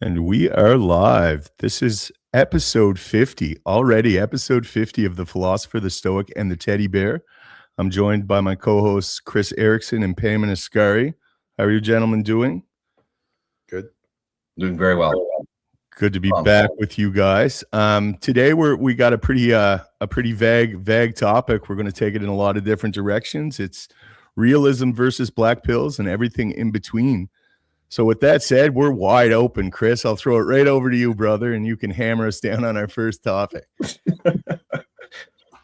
And we are live. This is episode 50, already episode 50 of The Philosopher, the Stoic, and the Teddy Bear. I'm joined by my co-hosts, Kris Erikson and Peyman Askari. How are you gentlemen doing? Good. Doing very well. Good to be back with you guys. Today we got a pretty vague topic. We're going to take it in a lot of different directions. It's realism versus black pills and everything in between. So with that said, we're wide open, Kris. I'll throw it right over to you, brother, and you can hammer us down on our first topic.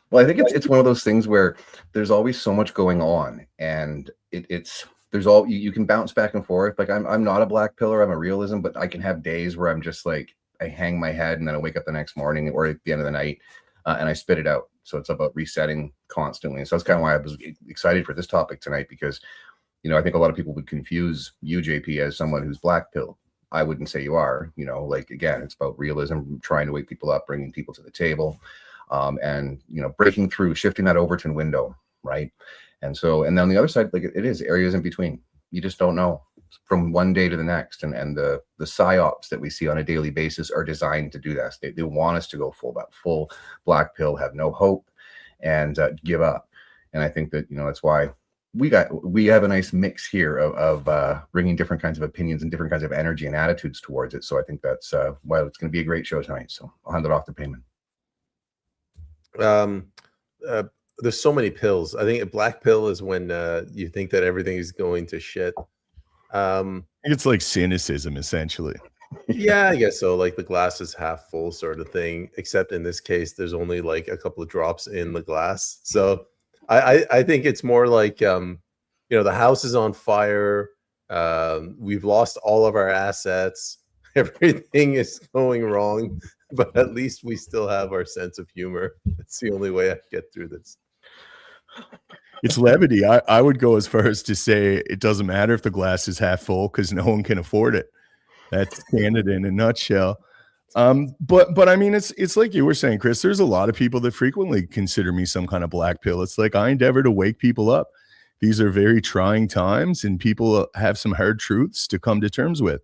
Well, I think it's one of those things where there's always so much going on, and you can bounce back and forth. Like I'm not a black pillar, I'm a realism, but I can have days where I'm just like I hang my head and then I wake up the next morning or at the end of the night and I spit it out. So it's about resetting constantly. And so that's kind of why I was excited for this topic tonight, because I think a lot of people would confuse you, JP, as someone who's black pill. I wouldn't say you are. Like, again, it's about realism, trying to wake people up, bringing people to the table, and breaking through, shifting that Overton window, right? And then on the other side, like it is areas in between. You just don't know from one day to the next. And the psyops that we see on a daily basis are designed to do that. They want us to go full black pill, have no hope, and give up. And I think that that's why we have a nice mix here of bringing different kinds of opinions and different kinds of energy and attitudes towards it. So I think that's why it's going to be a great show tonight. So I'll hand it off to Peyman. There's so many pills. I think a black pill is when you think that everything is going to shit. It's like cynicism, essentially. Yeah, I guess so. Like the glass is half full sort of thing, except in this case, there's only like a couple of drops in the glass. So I think it's more like, the house is on fire. We've lost all of our assets. Everything is going wrong, but at least we still have our sense of humor. That's the only way I get through this. It's levity. I would go as far as to say it doesn't matter if the glass is half full because no one can afford it. That's Canada in a nutshell. But I mean, it's like you were saying, Kris, there's a lot of people that frequently consider me some kind of black pill. It's like I endeavor to wake people up. These are very trying times and people have some hard truths to come to terms with.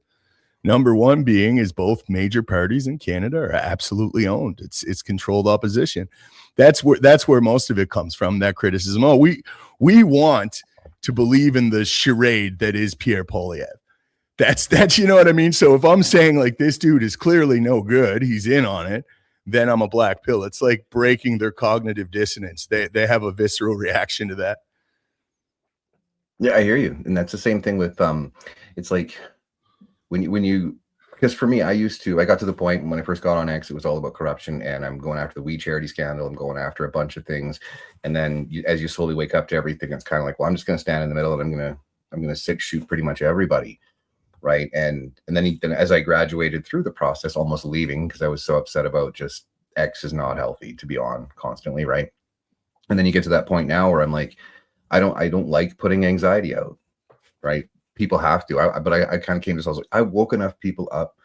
Number one being is both major parties in Canada are absolutely owned. It's controlled opposition. That's where most of it comes from, that criticism. Oh, we want to believe in the charade that is Pierre Poilievre. That's you know what I mean? So if I'm saying like this dude is clearly no good, he's in on it, then I'm a black pill. It's like breaking their cognitive dissonance. They have a visceral reaction to that. Yeah, I hear you. And that's the same thing with it's like when you because for me, I got to the point when I first got on X, it was all about corruption, and I'm going after the We Charity scandal. I'm going after a bunch of things. And then as you slowly wake up to everything, it's kind of like, well, I'm just going to stand in the middle and I'm going to six shoot pretty much everybody. Right. And then as I graduated through the process, almost leaving because I was so upset about just X is not healthy to be on constantly. Right. And then you get to that point now where I'm like, I don't like putting anxiety out. Right. People have to. But I kind of came to this. I was like, I woke enough people up.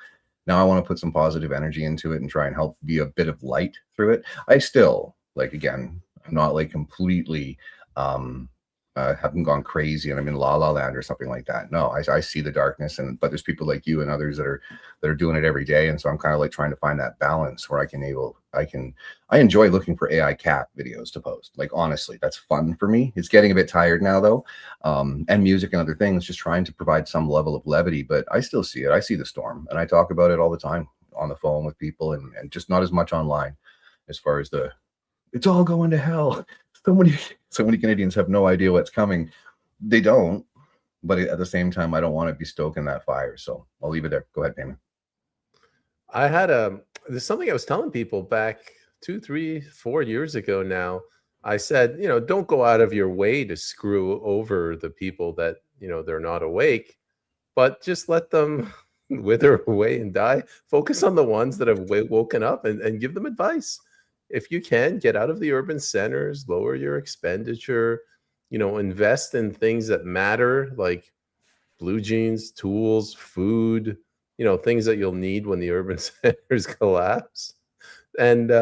Now I want to put some positive energy into it and try and help be a bit of light through it. I still again, I'm not like completely haven't gone crazy and I'm in la la land or something like that. No, I see the darkness, but there's people like you and others that are doing it every day. And so I'm kind of like trying to find that balance where I enjoy looking for AI cat videos to post. Like, honestly, that's fun for me. It's getting a bit tired now though. And music and other things, just trying to provide some level of levity, but I still see it. I see the storm and I talk about it all the time on the phone with people and just not as much online as far as it's all going to hell. So many Canadians have no idea what's coming. They don't, but at the same time, I don't want to be stoking that fire. So I'll leave it there. Go ahead, Peyman. I had there's something I was telling people back 2, 3, 4 years ago now. I said, don't go out of your way to screw over the people that, they're not awake, but just let them wither away and die. Focus on the ones that have woken up and give them advice. If you can, get out of the urban centers, lower your expenditure, invest in things that matter, like blue jeans, tools, food, things that you'll need when the urban centers collapse. And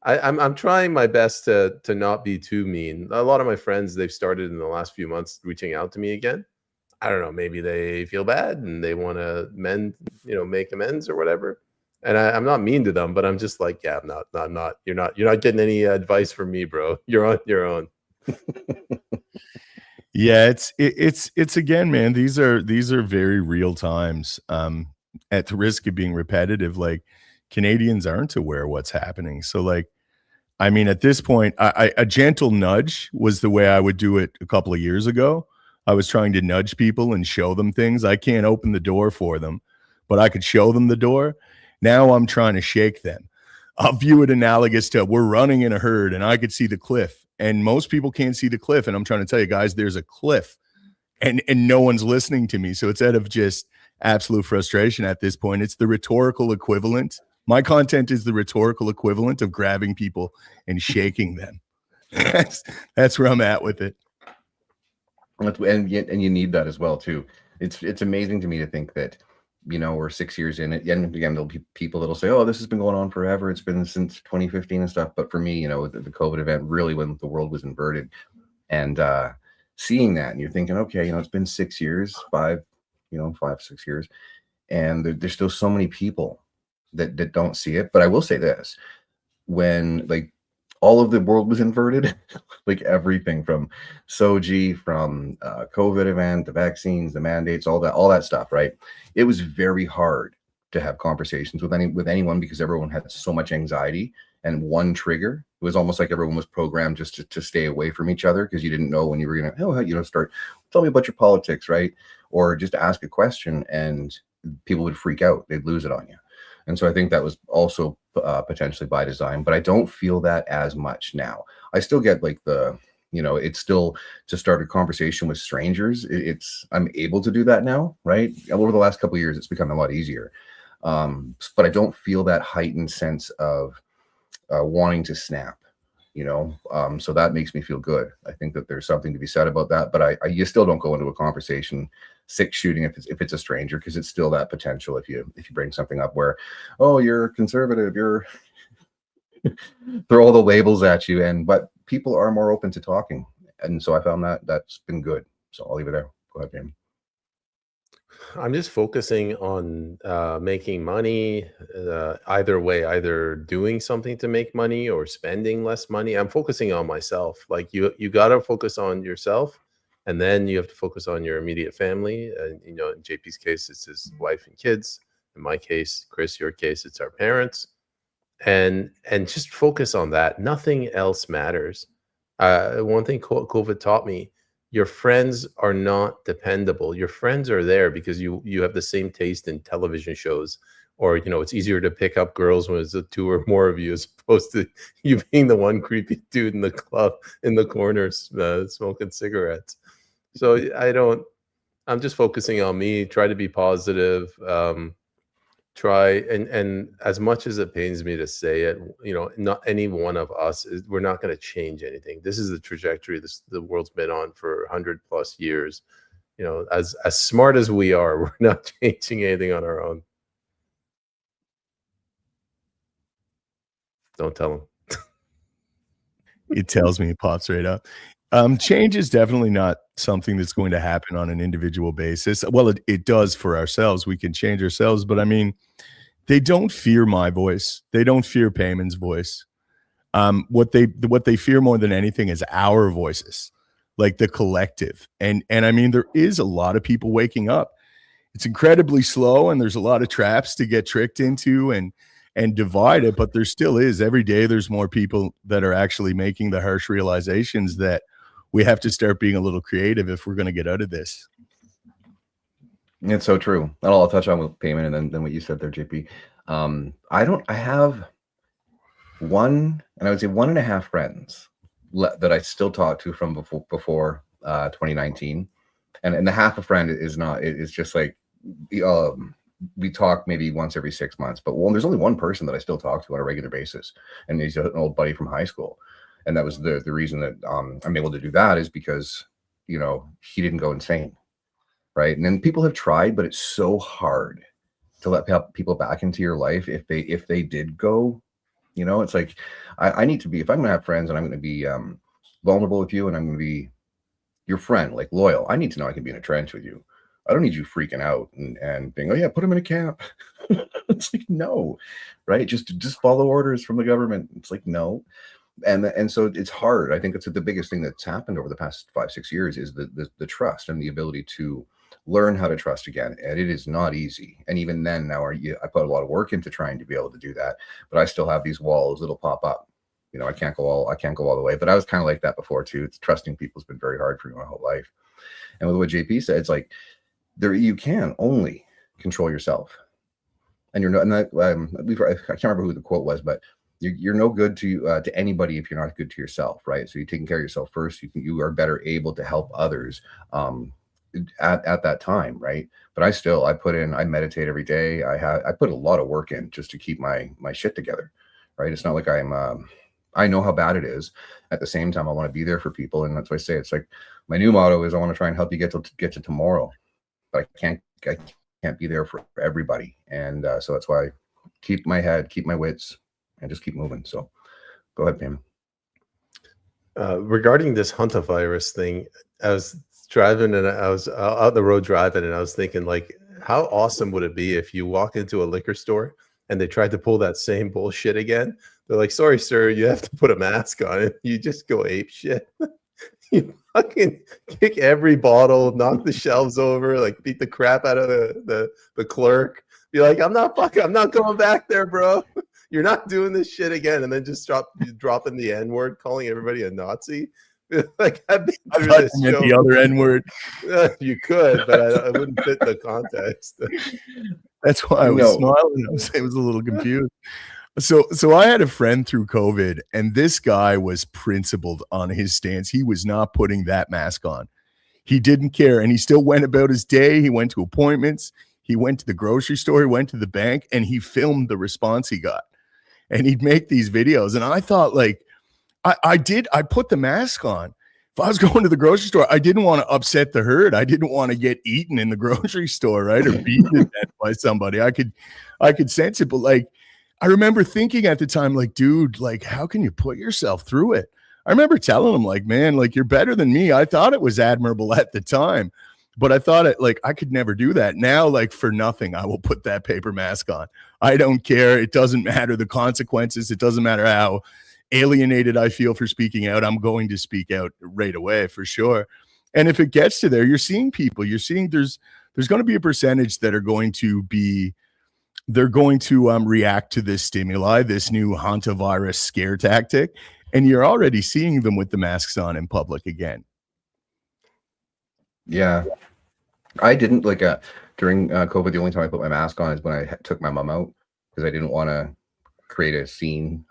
I'm trying my best to not be too mean. A lot of my friends, they've started in the last few months reaching out to me again. I don't know, maybe they feel bad and they want to make amends or whatever. And I'm not mean to them, but I'm just like, yeah, I'm not. You're not getting any advice from me, bro. You're on your own. Yeah, it's again, man, these are very real times. At the risk of being repetitive, like, Canadians aren't aware of what's happening. So, like, I mean, at this point, a gentle nudge was the way I would do it a couple of years ago. I was trying to nudge people and show them things. I can't open the door for them, but I could show them the door. Now I'm trying to shake them. I'll view it analogous to, we're running in a herd and I could see the cliff, and most people can't see the cliff. And I'm trying to tell you guys, there's a cliff, and no one's listening to me. So instead of just absolute frustration at this point, it's the rhetorical equivalent. My content is the rhetorical equivalent of grabbing people and shaking them. That's where I'm at with it. And you need that as well too. It's amazing to me to think that, we're 6 years in it. And again, there'll be people that'll say, oh, this has been going on forever. It's been since 2015 and stuff. But for me, the COVID event, really when the world was inverted, and seeing that, and you're thinking, okay, it's been 6 years, 5, 6 years, and there's still so many people that don't see it. But I will say this, when like all of the world was inverted, like everything from Soji, from COVID event, the vaccines, the mandates, all that stuff, right? It was very hard to have conversations with anyone because everyone had so much anxiety, and one trigger, it was almost like everyone was programmed just to stay away from each other because you didn't know when you were gonna, start, tell me about your politics, right? Or just ask a question and people would freak out, they'd lose it on you. And so I think that was also potentially by design, but I don't feel that as much now. I still get like it's still to start a conversation with strangers. I'm able to do that now, right? Over the last couple of years, it's become a lot easier. But I don't feel that heightened sense of wanting to snap, so that makes me feel good. I think that there's something to be said about that, but you still don't go into a conversation six shooting if it's a stranger, because it's still that potential if you bring something up where, oh, you're conservative, you're throw all the labels at you, but people are more open to talking, and so I found that's been good. So I'll leave it there. Go ahead, Peyman. I'm just focusing on making money either way, either doing something to make money or spending less money. I'm focusing on myself. Like you got to focus on yourself, and then you have to focus on your immediate family. In JP's case, it's his wife and kids. In my case, Kris, your case, it's our parents. And just focus on that. Nothing else matters. One thing COVID taught me: your friends are not dependable. Your friends are there because you have the same taste in television shows, or it's easier to pick up girls when it's two or more of you, as opposed to you being the one creepy dude in the club in the corners smoking cigarettes. So I'm just focusing on me. Try to be positive. Try and as much as it pains me to say it, not any one of us we're not going to change anything. This is the trajectory the world's been on for 100+ years. As smart as we are, we're not changing anything on our own. Don't tell him. It tells me, it pops right up. Change is definitely not something that's going to happen on an individual basis. Well, it does for ourselves. We can change ourselves, but I mean, they don't fear my voice. They don't fear Peyman's voice. What they fear more than anything is our voices, like the collective. And I mean, there is a lot of people waking up. It's incredibly slow, and there's a lot of traps to get tricked into and divide it, but there still is. Every day there's more people that are actually making the harsh realizations that we have to start being a little creative if we're going to get out of this. It's so true. And I'll touch on with Peyman and then what you said there, JP. I have one, and I would say 1.5 friends that I still talk to from before 2019. And the half a friend is just like, we talk maybe once every 6 months, but there's only one person that I still talk to on a regular basis, and he's an old buddy from high school. And that was the reason that I'm able to do that, is because he didn't go insane, right? And then people have tried, but it's so hard to let people back into your life if they did go. It's like I need to be, if I'm gonna have friends and I'm gonna be vulnerable with you, and I'm gonna be your friend, like loyal, I need to know I can be in a trench with you. I don't need you freaking out and being, oh yeah, put them in a camp. It's like, no, right? Just follow orders from the government. It's like, no. And so it's hard. I think it's the biggest thing that's happened over the past 5-6 years is the trust and the ability to learn how to trust again. And it is not easy. And even then now I put a lot of work into trying to be able to do that, but I still have these walls that'll pop up. You know, I can't go all the way, but I was kind of like that before too. It's trusting people has been very hard for me my whole life. And with what JP said, it's like you can only control yourself. And you're not, and that, I can't remember who the quote was, but you're no good to anybody if you're not good to yourself, right? So you're taking care of yourself first. You are better able to help others at that time, right? But I meditate every day. I put a lot of work in just to keep my shit together, right? It's not like I know how bad it is. At the same time, I want to be there for people, and that's why I say it's like my new motto is I want to try and help you get to tomorrow, but I can't be there for everybody, and so that's why I keep my head, keep my wits, and just keep moving. So go ahead, Pam. Regarding this hantavirus thing, I was driving and I was out the road driving, and I was thinking, like, how awesome would it be if you walk into a liquor store and they tried to pull that same bullshit again? They're like, sorry, sir, you have to put a mask on. And you just go ape shit. You fucking kick every bottle, knock the shelves over, like beat the crap out of the clerk. Be like, I'm not going back there, bro. You're not doing this shit again. And then just dropping the N-word, calling everybody a Nazi. Like, I've been through this show. The other N-word. You could, but I wouldn't fit the context. That's why I was smiling. I was a little confused. So I had a friend through COVID, and this guy was principled on his stance. He was not putting that mask on. He didn't care, and he still went about his day. He went to appointments. He went to the grocery store. He went to the bank, and he filmed the response he got. And he'd make these videos. And I thought, like, I put the mask on. If I was going to the grocery store, I didn't want to upset the herd. I didn't want to get eaten in the grocery store, right? Or beaten to death by somebody. I could sense it, but like, I remember thinking at the time, like, dude, like, how can you put yourself through it? I remember telling him, like, man, like, you're better than me. I thought it was admirable at the time, but I thought it, like, I could never do that. Now, like, for nothing, I will put that paper mask on. I don't care. It doesn't matter the consequences. It doesn't matter how alienated I feel for speaking out. I'm going to speak out right away for sure. And if it gets to there, you're seeing people, there's going to be a percentage that are going to be, they're going to react to this stimuli, this new hantavirus scare tactic. And you're already seeing them with the masks on in public again. Yeah. I didn't during COVID, the only time I put my mask on is when I took my mom out because I didn't want to create a scene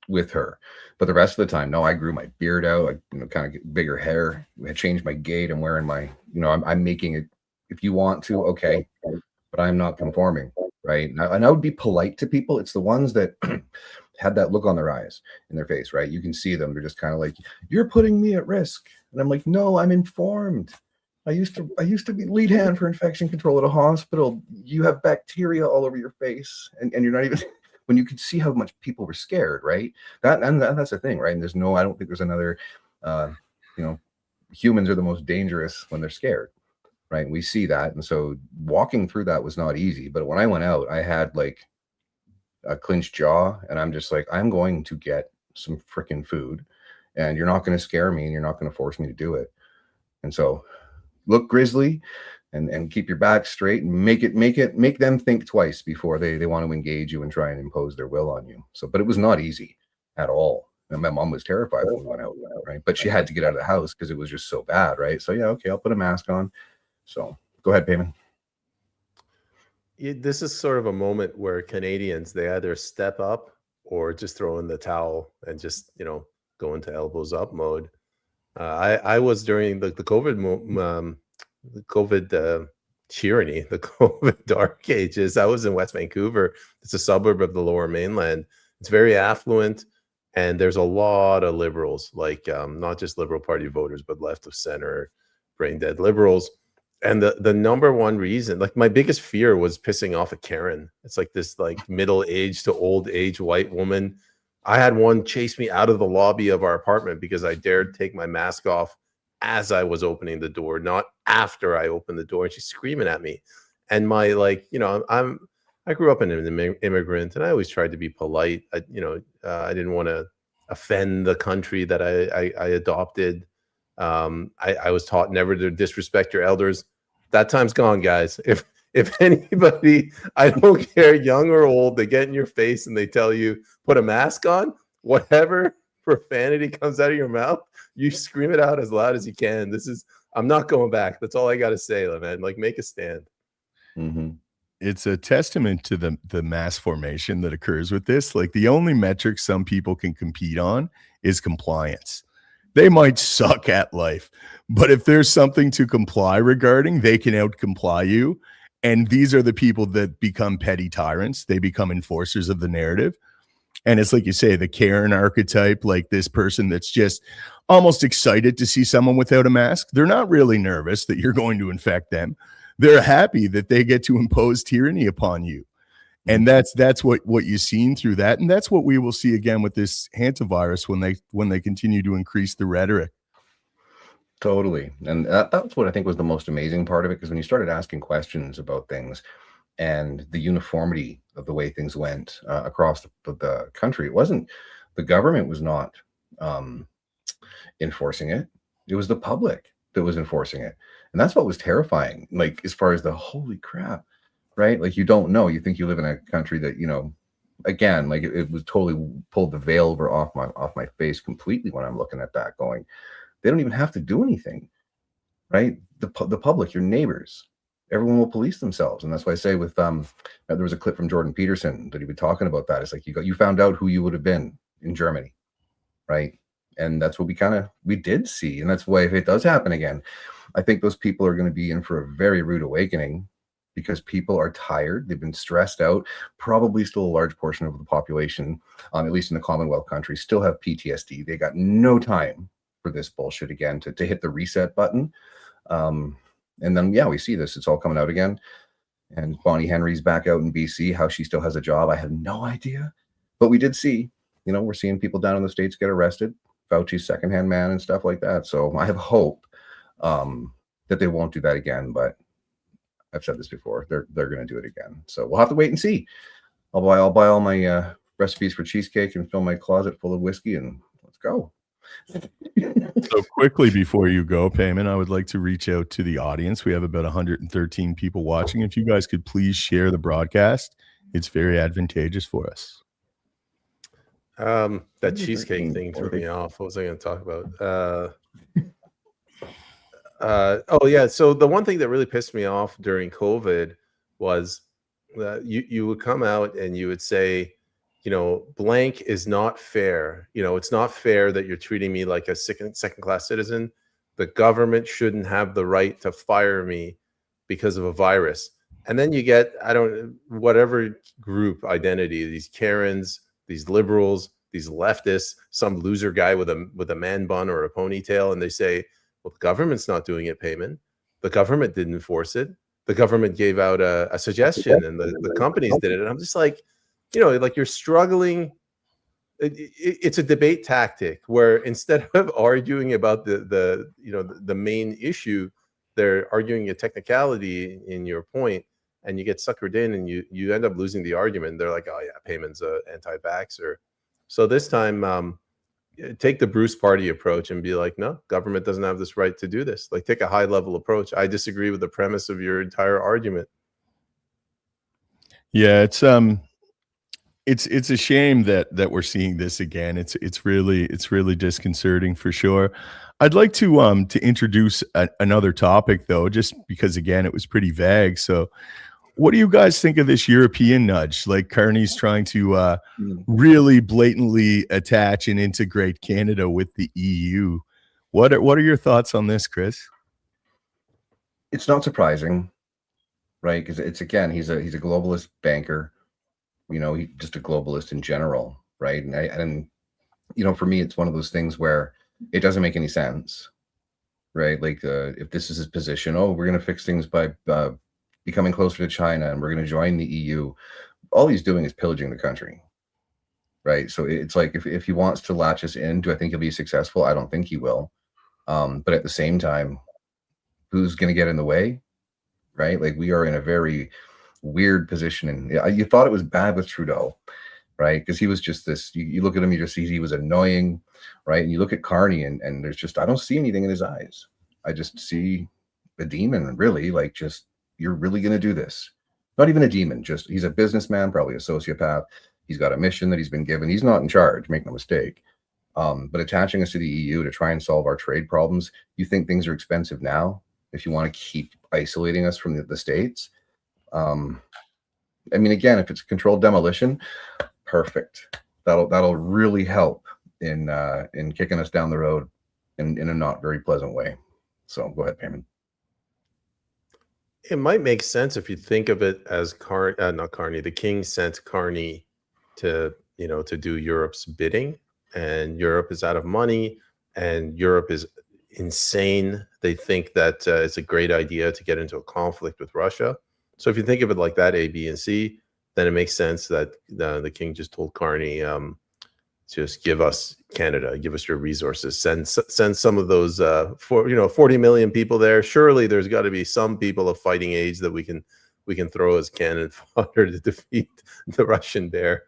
with her. But the rest of the time, no, I grew my beard out. I kind of get bigger hair. I changed my gait. I'm wearing my, I'm making it. If you want to, okay, but I'm not conforming, right? And I would be polite to people. It's the ones that had that look on their eyes, in their face, right? You can see them. They're just kind of like, you're putting me at risk. And I'm like, no, I'm informed. I used to be lead hand for infection control at a hospital. You have bacteria all over your face, and you're not even. When you could see how much people were scared, right? That's the thing, right? And I don't think there's another. Humans are the most dangerous when they're scared, right? And we see that, and so walking through that was not easy. But when I went out, I had like a clenched jaw, and I'm just like, I'm going to get some freaking food, and you're not going to scare me, and you're not going to force me to do it. And so, look grizzly, and keep your back straight, and make them think twice before they want to engage you and try and impose their will on you. So, but it was not easy at all. And my mom was terrified when we went out, right? But she had to get out of the house because it was just so bad, right? So yeah, okay, I'll put a mask on. So go ahead, Peyman. This is sort of a moment where Canadians, they either step up or just throw in the towel and just, go into elbows up mode. I was during the COVID the COVID tyranny, the COVID dark ages. I was in West Vancouver. It's a suburb of the Lower Mainland. It's very affluent, and there's a lot of liberals, like not just Liberal Party voters, but left of center, brain dead liberals. And the number one reason, like, my biggest fear was pissing off a Karen. It's like this like middle-aged to old age white woman. I had one chase me out of the lobby of our apartment because I dared take my mask off as I was opening the door, not after I opened the door. And she's screaming at me. And my, like, you know, I grew up an immigrant, and I always tried to be polite. I didn't want to offend the country that I adopted. I was taught never to disrespect your elders. That time's gone, guys. If anybody, I don't care, young or old, they get in your face and they tell you, put a mask on, whatever profanity comes out of your mouth, you scream it out as loud as you can. I'm not going back. That's all I got to say, man. Like, make a stand. Mm-hmm. It's a testament to the mass formation that occurs with this. Like, the only metric some people can compete on is compliance. They might suck at life, but if there's something to comply regarding, they can out-comply you. And these are the people that become petty tyrants. They become enforcers of the narrative. And it's like you say, the Karen archetype, like this person that's just almost excited to see someone without a mask. They're not really nervous that you're going to infect them. They're happy that they get to impose tyranny upon you. And that's what you've seen through that. And that's what we will see again with this hantavirus when they continue to increase the rhetoric. Totally. And that's what I think was the most amazing part of it, because when you started asking questions about things and the uniformity of the way things went across the country, it wasn't, the government was not enforcing it. It was the public that was enforcing it. And that's what was terrifying. Like, as far as the holy crap, right? Like, you don't know. You think you live in a country that, you know, again, like it was totally pulled the veil over off my face completely when I'm looking at that, going, they don't even have to do anything, right? The public, your neighbors, everyone will police themselves. And that's why I say with there was a clip from Jordan Peterson that he was talking about that. It's like, you found out who you would have been in Germany, right? And that's what we did see. And that's why, if it does happen again, I think those people are going to be in for a very rude awakening, because people are tired. They've been stressed out. Probably still a large portion of the population, at least in the Commonwealth countries, still have PTSD. They got no time for this bullshit again to hit the reset button. And then, yeah, we see this. It's all coming out again. And Bonnie Henry's back out in BC. How she still has a job, I have no idea. But we did see, you know, we're seeing people down in the States get arrested. Fauci's secondhand man and stuff like that. So I have hope that they won't do that again. But I've said this before, they're going to do it again. So we'll have to wait and see. I'll buy all my recipes for cheesecake and fill my closet full of whiskey, and let's go. So quickly before you go, Peyman, I would like to reach out to the audience. We have about 113 people watching. If you guys could please share the broadcast, it's very advantageous for us. That cheesecake thing threw me off. What was I going to talk about? Oh yeah. So the one thing that really pissed me off during COVID was you would come out and you would say, you know, blank is not fair. You know, it's not fair that you're treating me like a second class citizen. The government shouldn't have the right to fire me because of a virus. And then you get, whatever group identity, these Karens, these liberals, these leftists, some loser guy with a man bun or a ponytail, and they say, well, the government's not doing it, Peyman. The government didn't enforce it. The government gave out a suggestion, and the companies did it. And I'm just like, you know, like, you're struggling. It's a debate tactic where instead of arguing about the main issue, they're arguing a technicality in your point, and you get suckered in, and you end up losing the argument. They're like, oh yeah, Peyman's a anti-vaxxer. So this time, take the Bruce Party approach and be like, no, government doesn't have this right to do this. Like, take a high level approach. I disagree with the premise of your entire argument. Yeah, it's a shame that we're seeing this again. It's really disconcerting for sure. I'd like to introduce another topic though, just because again it was pretty vague. So, what do you guys think of this European nudge? Like, Carney's trying to really blatantly attach and integrate Canada with the EU. What are your thoughts on this, Kris? It's not surprising, right? Because it's, again, he's a globalist banker. You know, he's just a globalist in general, right? And you know, for me, it's one of those things where it doesn't make any sense, right? Like, if this is his position, oh, we're going to fix things by becoming closer to China, and we're going to join the EU. All he's doing is pillaging the country, right? So it's like, if he wants to latch us in, do I think he'll be successful? I don't think he will. But at the same time, who's going to get in the way, right? Like, we are in a very weird position. And you thought it was bad with Trudeau, right? Because he was just this, you look at him, you just see he was annoying, right? And you look at Carney and there's just, I don't see anything in his eyes. I just see a demon, really, like, just, you're really going to do this. Not even a demon, just, he's a businessman, probably a sociopath. He's got a mission that he's been given. He's not in charge, make no mistake. But attaching us to the EU to try and solve our trade problems, you think things are expensive now if you want to keep isolating us from the States? I mean, again, if it's controlled demolition, perfect. That'll really help in kicking us down the road in a not very pleasant way. So go ahead, Peyman. It might make sense if you think of it as the king sent Carney to do Europe's bidding, and Europe is out of money, and Europe is insane. They think that it's a great idea to get into a conflict with Russia. So if you think of it like that, A, B, and C, then it makes sense that the king just told Carney, just give us Canada, give us your resources, send some of those 40 million people there. Surely there's got to be some people of fighting age that we can throw as cannon fodder to defeat the Russian bear.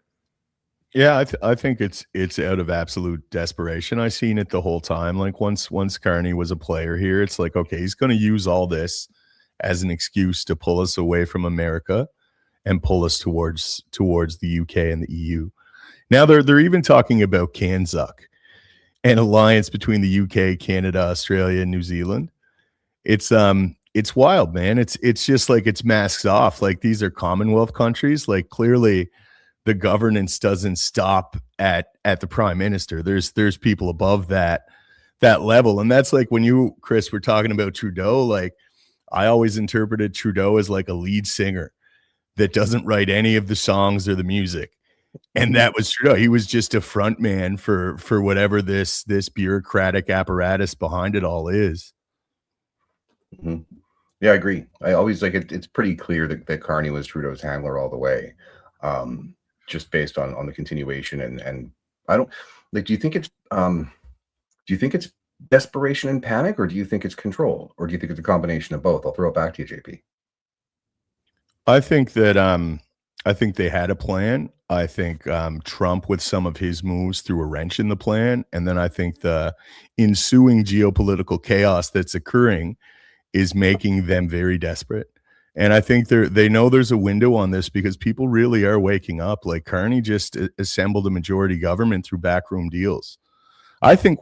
Yeah, I think it's out of absolute desperation. I've seen it the whole time. Like, once Carney was a player here, it's like, okay, he's going to use all this as an excuse to pull us away from America and pull us towards the UK and the EU. Now they're even talking about CANZUK, an alliance between the UK, Canada, Australia, and New Zealand. It's wild, man. It's just like, it's masks off. Like, these are Commonwealth countries. Like, clearly the governance doesn't stop at the prime minister. There's people above that level. And that's like, when you, Kris, were talking about Trudeau, like, I always interpreted Trudeau as like a lead singer that doesn't write any of the songs or the music. And that was Trudeau. He was just a front man for whatever this bureaucratic apparatus behind it all is. Mm-hmm. Yeah, I agree. I always like it. It's pretty clear that Carney was Trudeau's handler all the way, just based on the continuation. And I don't like. Do you think it's desperation and panic, or do you think it's control, or do you think it's a combination of both? I'll throw it back to you, JP. I think that I think they had a plan. I think Trump, with some of his moves, threw a wrench in the plan. And then I think the ensuing geopolitical chaos that's occurring is making them very desperate. And I think they know there's a window on this, because people really are waking up. Like, Carney just assembled a majority government through backroom deals. I think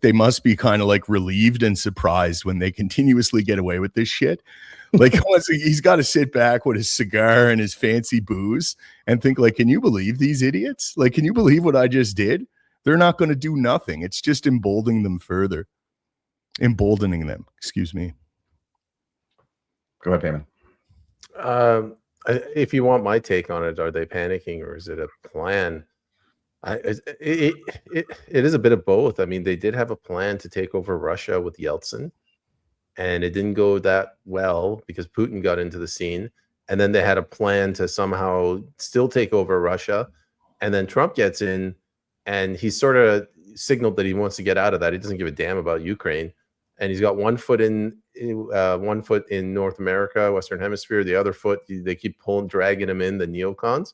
they must be kind of like relieved and surprised when they continuously get away with this shit. Like, he's got to sit back with his cigar and his fancy booze and think, like, can you believe these idiots? Like, can you believe what I just did? They're not going to do nothing. It's just emboldening them further. Excuse me. Go ahead, Peyman. If you want my take on it, are they panicking, or is it a plan? It is a bit of both. I mean, they did have a plan to take over Russia with Yeltsin, and it didn't go that well because Putin got into the scene. And then they had a plan to somehow still take over Russia. And then Trump gets in, and he sort of signaled that he wants to get out of that. He doesn't give a damn about Ukraine. And he's got one foot in North America, Western Hemisphere. The other foot, they keep dragging him in, the neocons.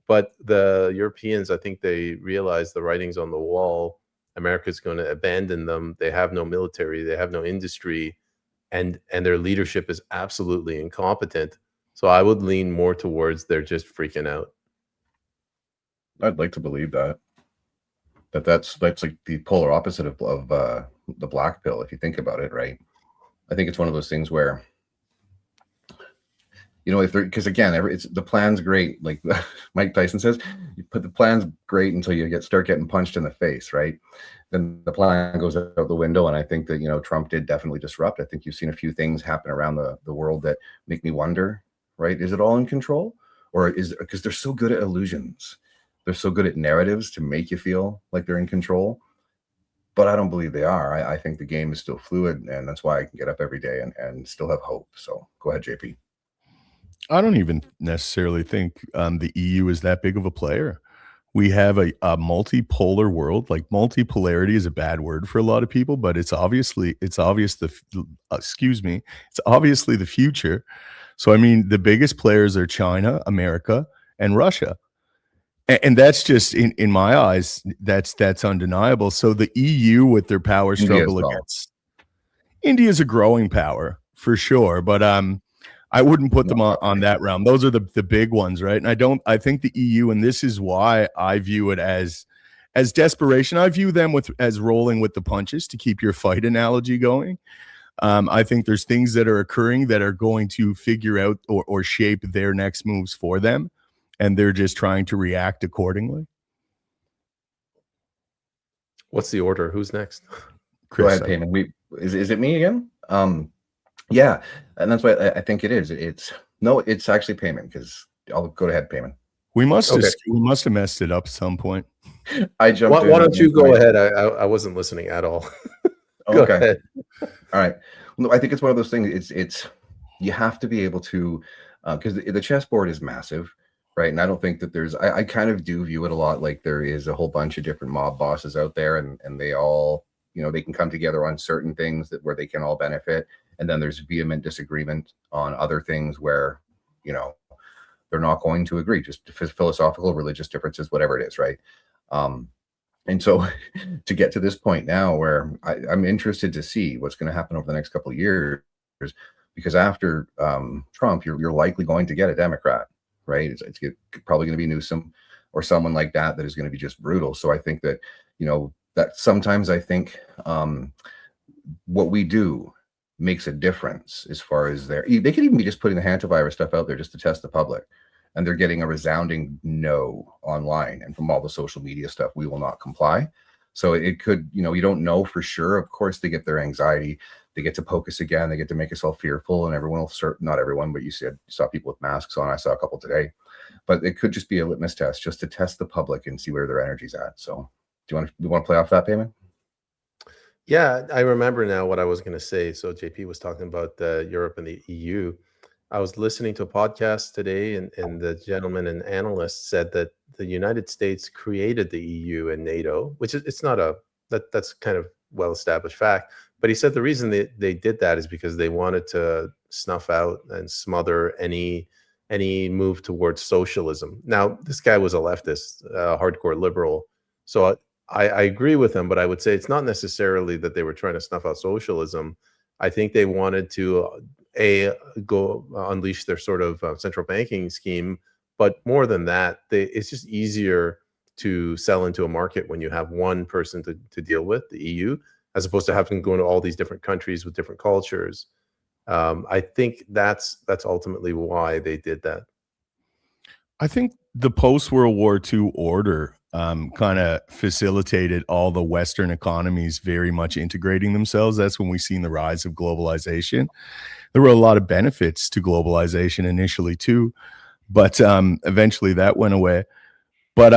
But the Europeans, I think they realize the writing's on the wall. America's going to abandon them. They have no military. They have no industry. And their leadership is absolutely incompetent. So I would lean more towards they're just freaking out. I'd like to believe that's like the polar opposite of the black pill, if you think about it, right? I think it's one of those things where, because again, the plan's great. Like Mike Tyson says, you put the plan's great until you start getting punched in the face, right? Then the plan goes out the window. And I think that, Trump did definitely disrupt. I think you've seen a few things happen around the world that make me wonder, right? Is it all in control? Or because they're so good at illusions. They're so good at narratives to make you feel like they're in control. But I don't believe they are. I think the game is still fluid, and that's why I can get up every day and still have hope. So go ahead, JP. I don't even necessarily think the EU is that big of a player. we have a multipolar world. Like multipolarity is a bad word for a lot of people, but it's obvious it's obviously the future. So I mean, the biggest players are China, America, and Russia. And that's just in my eyes, that's undeniable. So the EU with their power struggle against India is a growing power for sure, but I wouldn't put them on that realm. Those are the big ones, right? And I think the EU, and this is why I view it as desperation. I view them as rolling with the punches, to keep your fight analogy going. I think there's things that are occurring that are going to figure out or shape their next moves for them, and they're just trying to react accordingly. What's the order? Who's next? Go ahead, Peyman. Is it me again? Yeah, and that's why I think it is. It's actually Peyman, because I'll go ahead, Peyman. We must have messed it up at some point. I jumped. Why don't you go ahead? I wasn't listening at all. Go ahead. All right. Well, I think it's one of those things. It's you have to be able to, because the chessboard is massive, right? And I don't think that there's. I kind of do view it a lot like there is a whole bunch of different mob bosses out there, and they all, they can come together on certain things where they can all benefit. And then there's vehement disagreement on other things where, they're not going to agree, just philosophical, religious differences, whatever it is, right? And so to get to this point now where I'm interested to see what's going to happen over the next couple of years, because after Trump, you're likely going to get a Democrat, right? It's probably going to be Newsom or someone like that is going to be just brutal. So I think that, that sometimes I think what we do makes a difference as far as they could even be just putting the hantavirus stuff out there just to test the public, and they're getting a resounding no online, and from all the social media stuff, we will not comply. So it could, you don't know for sure. Of course, they get their anxiety, they get to poke us again, they get to make us all fearful, and everyone will not everyone, but you saw people with masks on. I saw a couple today, but it could just be a litmus test just to test the public and see where their energy's at. So do you want to play off that, Peyman? Yeah, I remember now what I was going to say. So JP was talking about Europe and the EU. I was listening to a podcast today, and the gentleman and analyst said that the United States created the EU and NATO, which it's not that's kind of well-established fact. But he said the reason they did that is because they wanted to snuff out and smother any move towards socialism. Now, this guy was a leftist, hardcore liberal. So I agree with him, but I would say it's not necessarily that they were trying to snuff out socialism. I think they wanted to go unleash their sort of central banking scheme, but more than that, it's just easier to sell into a market when you have one person to deal with, the EU, as opposed to having to go into all these different countries with different cultures. I think that's ultimately why they did that. I think the post-World War II order kind of facilitated all the Western economies very much integrating themselves. That's when we've seen the rise of globalization. There were a lot of benefits to globalization initially too, but eventually that went away. But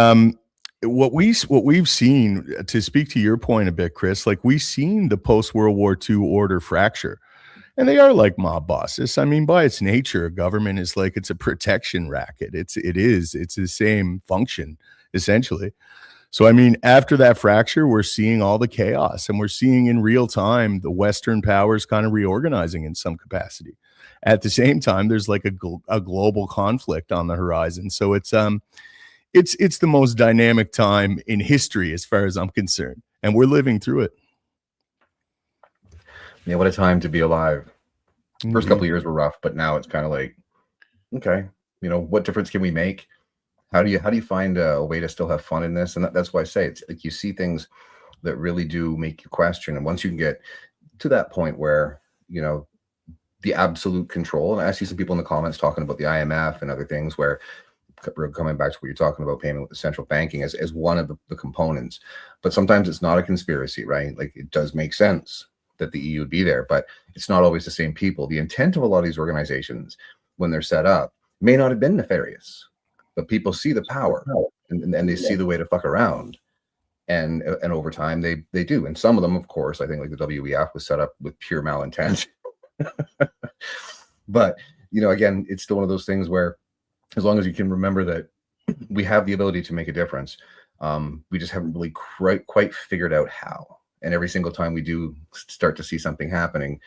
what we've seen, to speak to your point a bit, Kris, like we've seen the post-World War II order fracture. And they are like mob bosses. I mean, by its nature, a government is like, it's a protection racket. It's the same function, essentially. So, I mean, after that fracture, we're seeing all the chaos, and we're seeing in real time the Western powers kind of reorganizing in some capacity. At the same time, there's like a global conflict on the horizon. So it's the most dynamic time in history, as far as I'm concerned, and we're living through it. Yeah, what a time to be alive. First couple of years were rough, but now it's kind of like, okay, what difference can we make? How do you find a way to still have fun in this? And that's why I say it's like you see things that really do make you question. And once you can get to that point where, the absolute control, and I see some people in the comments talking about the IMF and other things where we're coming back to what you're talking about, Peyman, with the central banking as one of the components. But sometimes it's not a conspiracy, right? Like it does make sense that the EU would be there, but it's not always the same people. The intent of a lot of these organizations, when they're set up, may not have been nefarious, but people see the power and they see the way to fuck around. And over time they do. And some of them, of course, I think like the WEF was set up with pure malintent. But, again, it's still one of those things where as long as you can remember that we have the ability to make a difference. We just haven't really quite figured out how. And every single time we do start to see something happening,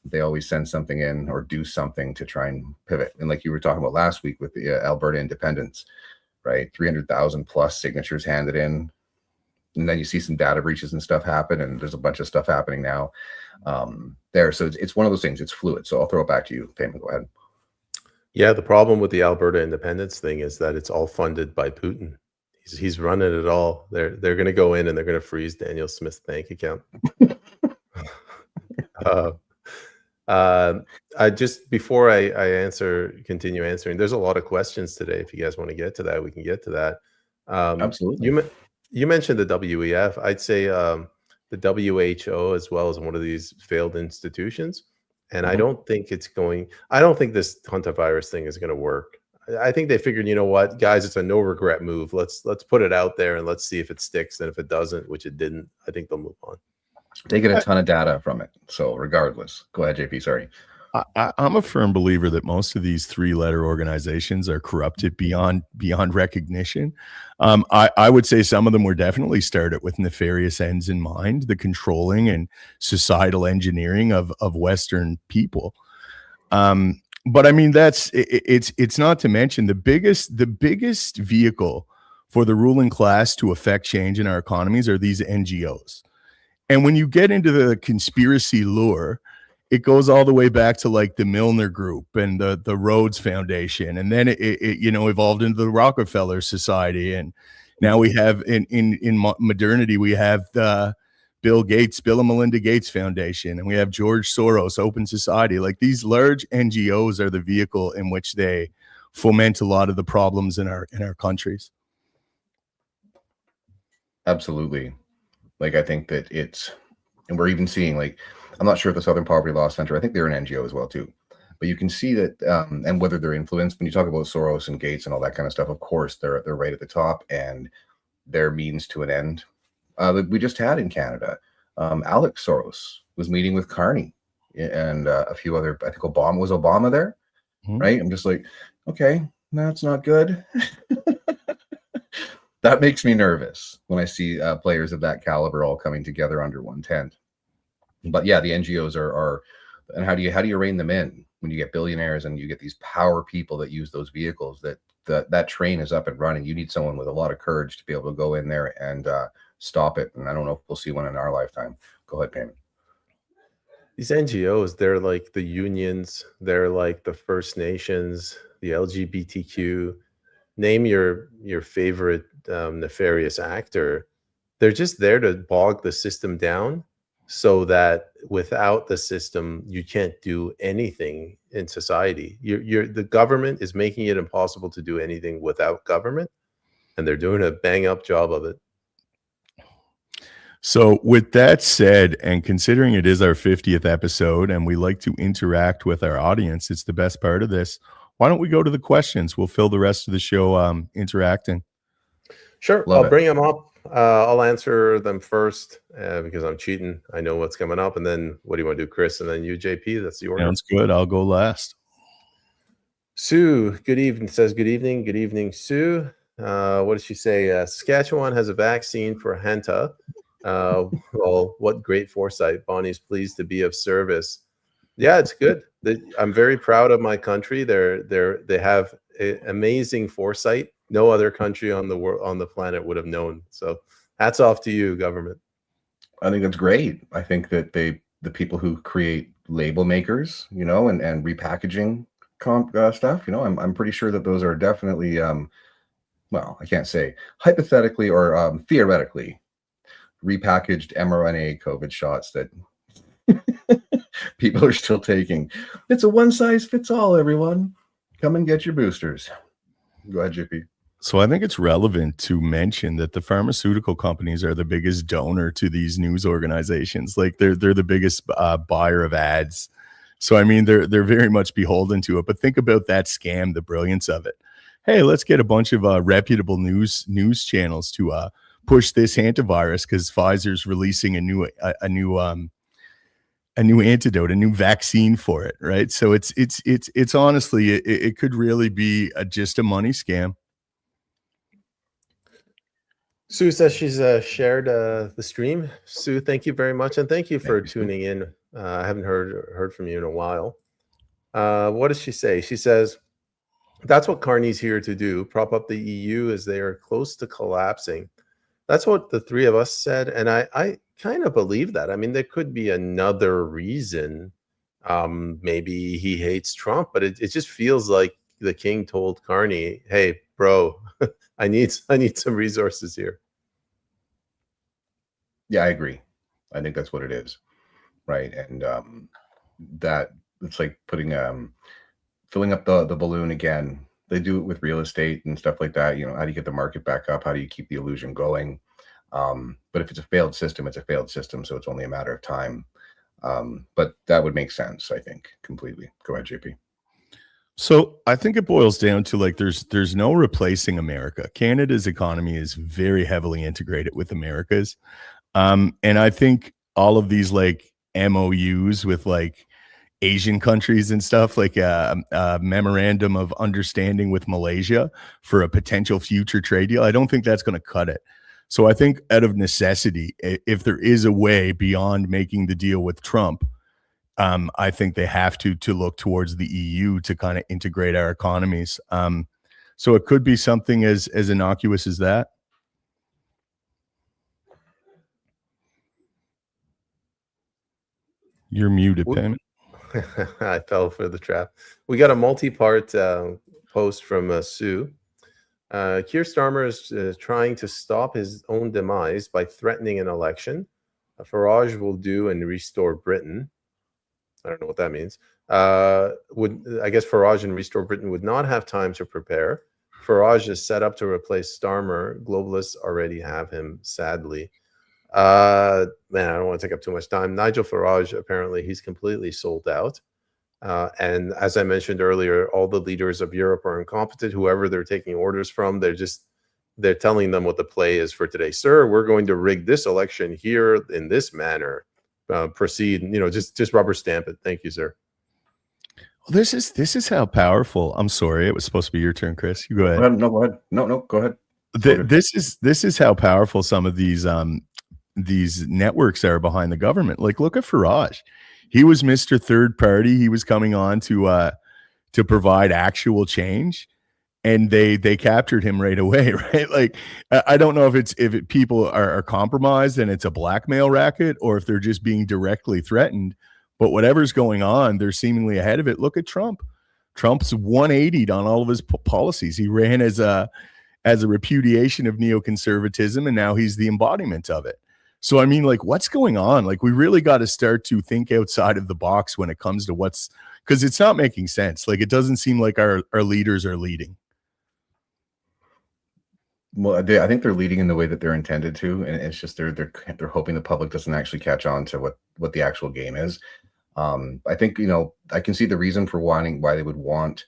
they always send something in or do something to try and pivot. And like you were talking about last week with the Alberta independence, right? 300,000 plus signatures handed in. And then you see some data breaches and stuff happen. And there's a bunch of stuff happening now there. So it's one of those things. It's fluid. So I'll throw it back to you, Peyman. Go ahead. Yeah, the problem with the Alberta independence thing is that it's all funded by Putin. He's running it all. They're going to go in and they're going to freeze Daniel Smith's bank account. I just before I continue answering. There's a lot of questions today. If you guys want to get to that, we can get to that. Absolutely. You mentioned the WEF. I'd say the WHO as well as one of these failed institutions. And I don't think this hantavirus thing is going to work. I think they figured, you know what, guys, it's a no regret move. Let's put it out there and let's see if it sticks. And if it doesn't, which it didn't, I think they'll move on. They get a ton of data from it. So regardless, go ahead, JP. Sorry. I'm a firm believer that most of these 3-letter organizations are corrupted beyond recognition. I would say some of them were definitely started with nefarious ends in mind, the controlling and societal engineering of Western people. But I mean, it's not to mention the biggest vehicle for the ruling class to affect change in our economies are these NGOs. And when you get into the conspiracy lure, it goes all the way back to like the Milner Group and the Rhodes Foundation, and then it evolved into the Rockefeller Society, and now we have in modernity we have the Bill and Melinda Gates Foundation, and we have George Soros Open Society. Like, these large NGOs are the vehicle in which they foment a lot of the problems in our countries. Absolutely. Like, I think that and we're even seeing, like, I'm not sure if the Southern Poverty Law Center, I think they're an NGO as well too, but you can see that, and whether they're influenced, when you talk about Soros and Gates and all that kind of stuff, of course, they're right at the top, and their means to an end. That we just had in Canada, Alex Soros was meeting with Carney and a few other, I think was Obama there, right? I'm just like, okay, that's not good. That makes me nervous when I see players of that caliber all coming together under one tent. But yeah, the NGOs are, and how do you rein them in when you get billionaires and you get these power people that use those vehicles? That train is up and running. You need someone with a lot of courage to be able to go in there and stop it. And I don't know if we'll see one in our lifetime. Go ahead, Peyman. These NGOs, they're like the unions, they're like the First Nations, the LGBTQ. Name your favorite nefarious actor. They're just there to bog the system down, so that without the system, you can't do anything in society. The government is making it impossible to do anything without government, and they're doing a bang-up job of it. So with that said, and considering it is our 50th episode and we like to interact with our audience, it's the best part of this. Why don't we go to the questions? We'll fill the rest of the show interacting. Sure. I'll bring them up. I'll answer them first because I'm cheating. I know what's coming up. And then what do you want to do, Kris? And then you, JP? That's the order. Sounds good. I'll go last. Sue, good evening. Says good evening. Good evening, Sue. What does she say? Saskatchewan has a vaccine for Hanta. Well, what great foresight. Bonnie's pleased to be of service. Yeah, it's good. I'm very proud of my country. They have amazing foresight. No other country on the planet would have known. So hats off to you, government. I think that's great. I think that the people who create label makers, and repackaging stuff, I'm pretty sure that those are definitely, well, I can't say hypothetically or theoretically repackaged mRNA COVID shots that people are still taking. It's a one size fits all, everyone. Come and get your boosters. Go ahead, JP. So I think it's relevant to mention that the pharmaceutical companies are the biggest donor to these news organizations. Like, they're the biggest buyer of ads. So I mean, they're very much beholden to it. But think about that scam, the brilliance of it. Hey, let's get a bunch of reputable news channels to push this hantavirus because Pfizer's releasing a new antidote, a new vaccine for it, right? So it's honestly, it could really be just a money scam. Sue says she's shared the stream. Sue, thank you very much, and thank you for you, Sue. tuning in. I haven't heard from you in a while. What does she say? She says, that's what Carney's here to do, prop up the EU as they are close to collapsing. That's what the three of us said, and I kind of believe that. I mean, there could be another reason. Maybe he hates Trump, but it just feels like the king told Carney, hey, bro, I need some resources here. Yeah, I agree. I think that's what it is, right? And that it's like putting filling up the balloon again. They do it with real estate and stuff like that. How do you get the market back up? How do you keep the illusion going? But if it's a failed system, it's a failed system, so it's only a matter of time. But that would make sense, I think, completely. Go ahead, JP. So I think it boils down to like there's no replacing America. Canada's economy is very heavily integrated with America's. And I think all of these like MOUs with like Asian countries and stuff, like a memorandum of understanding with Malaysia for a potential future trade deal, I don't think that's going to cut it. So I think out of necessity, if there is a way beyond making the deal with Trump, I think they have to look towards the EU to kind of integrate our economies. So it could be something as innocuous as that. You're muted, Peyman. I fell for the trap. We got a multi-part post from Sue. Keir Starmer is trying to stop his own demise by threatening an election. Farage will do and restore Britain. I don't know what that means. I guess Farage and Restore Britain would not have time to prepare. Farage is set up to replace Starmer. Globalists already have him, sadly. Man, I don't want to take up too much time. Nigel Farage, apparently he's completely sold out. And as I mentioned earlier, all the leaders of Europe are incompetent. Whoever they're taking orders from, they're telling them what the play is for today. Sir, we're going to rig this election here in this manner. Proceed, just rubber stamp it. Thank you, sir. Well, this is how powerful. I'm sorry, it was supposed to be your turn, Kris. You go ahead. No, go ahead. No, go ahead. This is how powerful some of these networks are behind the government. Like, look at Farage. He was Mr. Third Party. He was coming on to provide actual change, and they captured him right away, right? Like, I don't know if people are compromised and it's a blackmail racket, or if they're just being directly threatened. But whatever's going on, they're seemingly ahead of it. Look at Trump. Trump's 180'd on all of his policies. He ran as a repudiation of neoconservatism, and now he's the embodiment of it. So, I mean, like, what's going on? Like, we really got to start to think outside of the box when it comes to because it's not making sense. Like, it doesn't seem like our leaders are leading. Well, I think they're leading in the way that they're intended to, and it's just they're hoping the public doesn't actually catch on to what the actual game is. I think I can see the reason for why they would want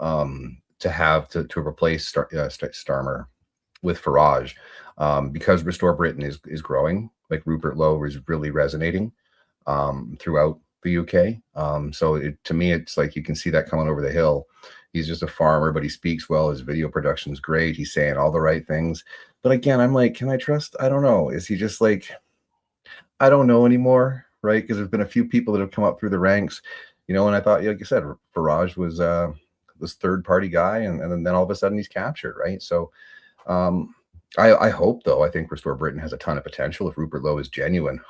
to replace Starmer with Farage, because Restore Britain is growing. Like, Rupert Lowe is really resonating throughout the UK. So to me, it's like you can see that coming over the hill. He's just a farmer, but he speaks well. His video production's great. He's saying all the right things. But again, I'm like, can I trust? I don't know. Is he just like, I don't know anymore, right? Because there's been a few people that have come up through the ranks, and I thought, like you said, Farage was this third party guy, and then all of a sudden he's captured, right? So I hope, though, I think Restore Britain has a ton of potential if Rupert Lowe is genuine.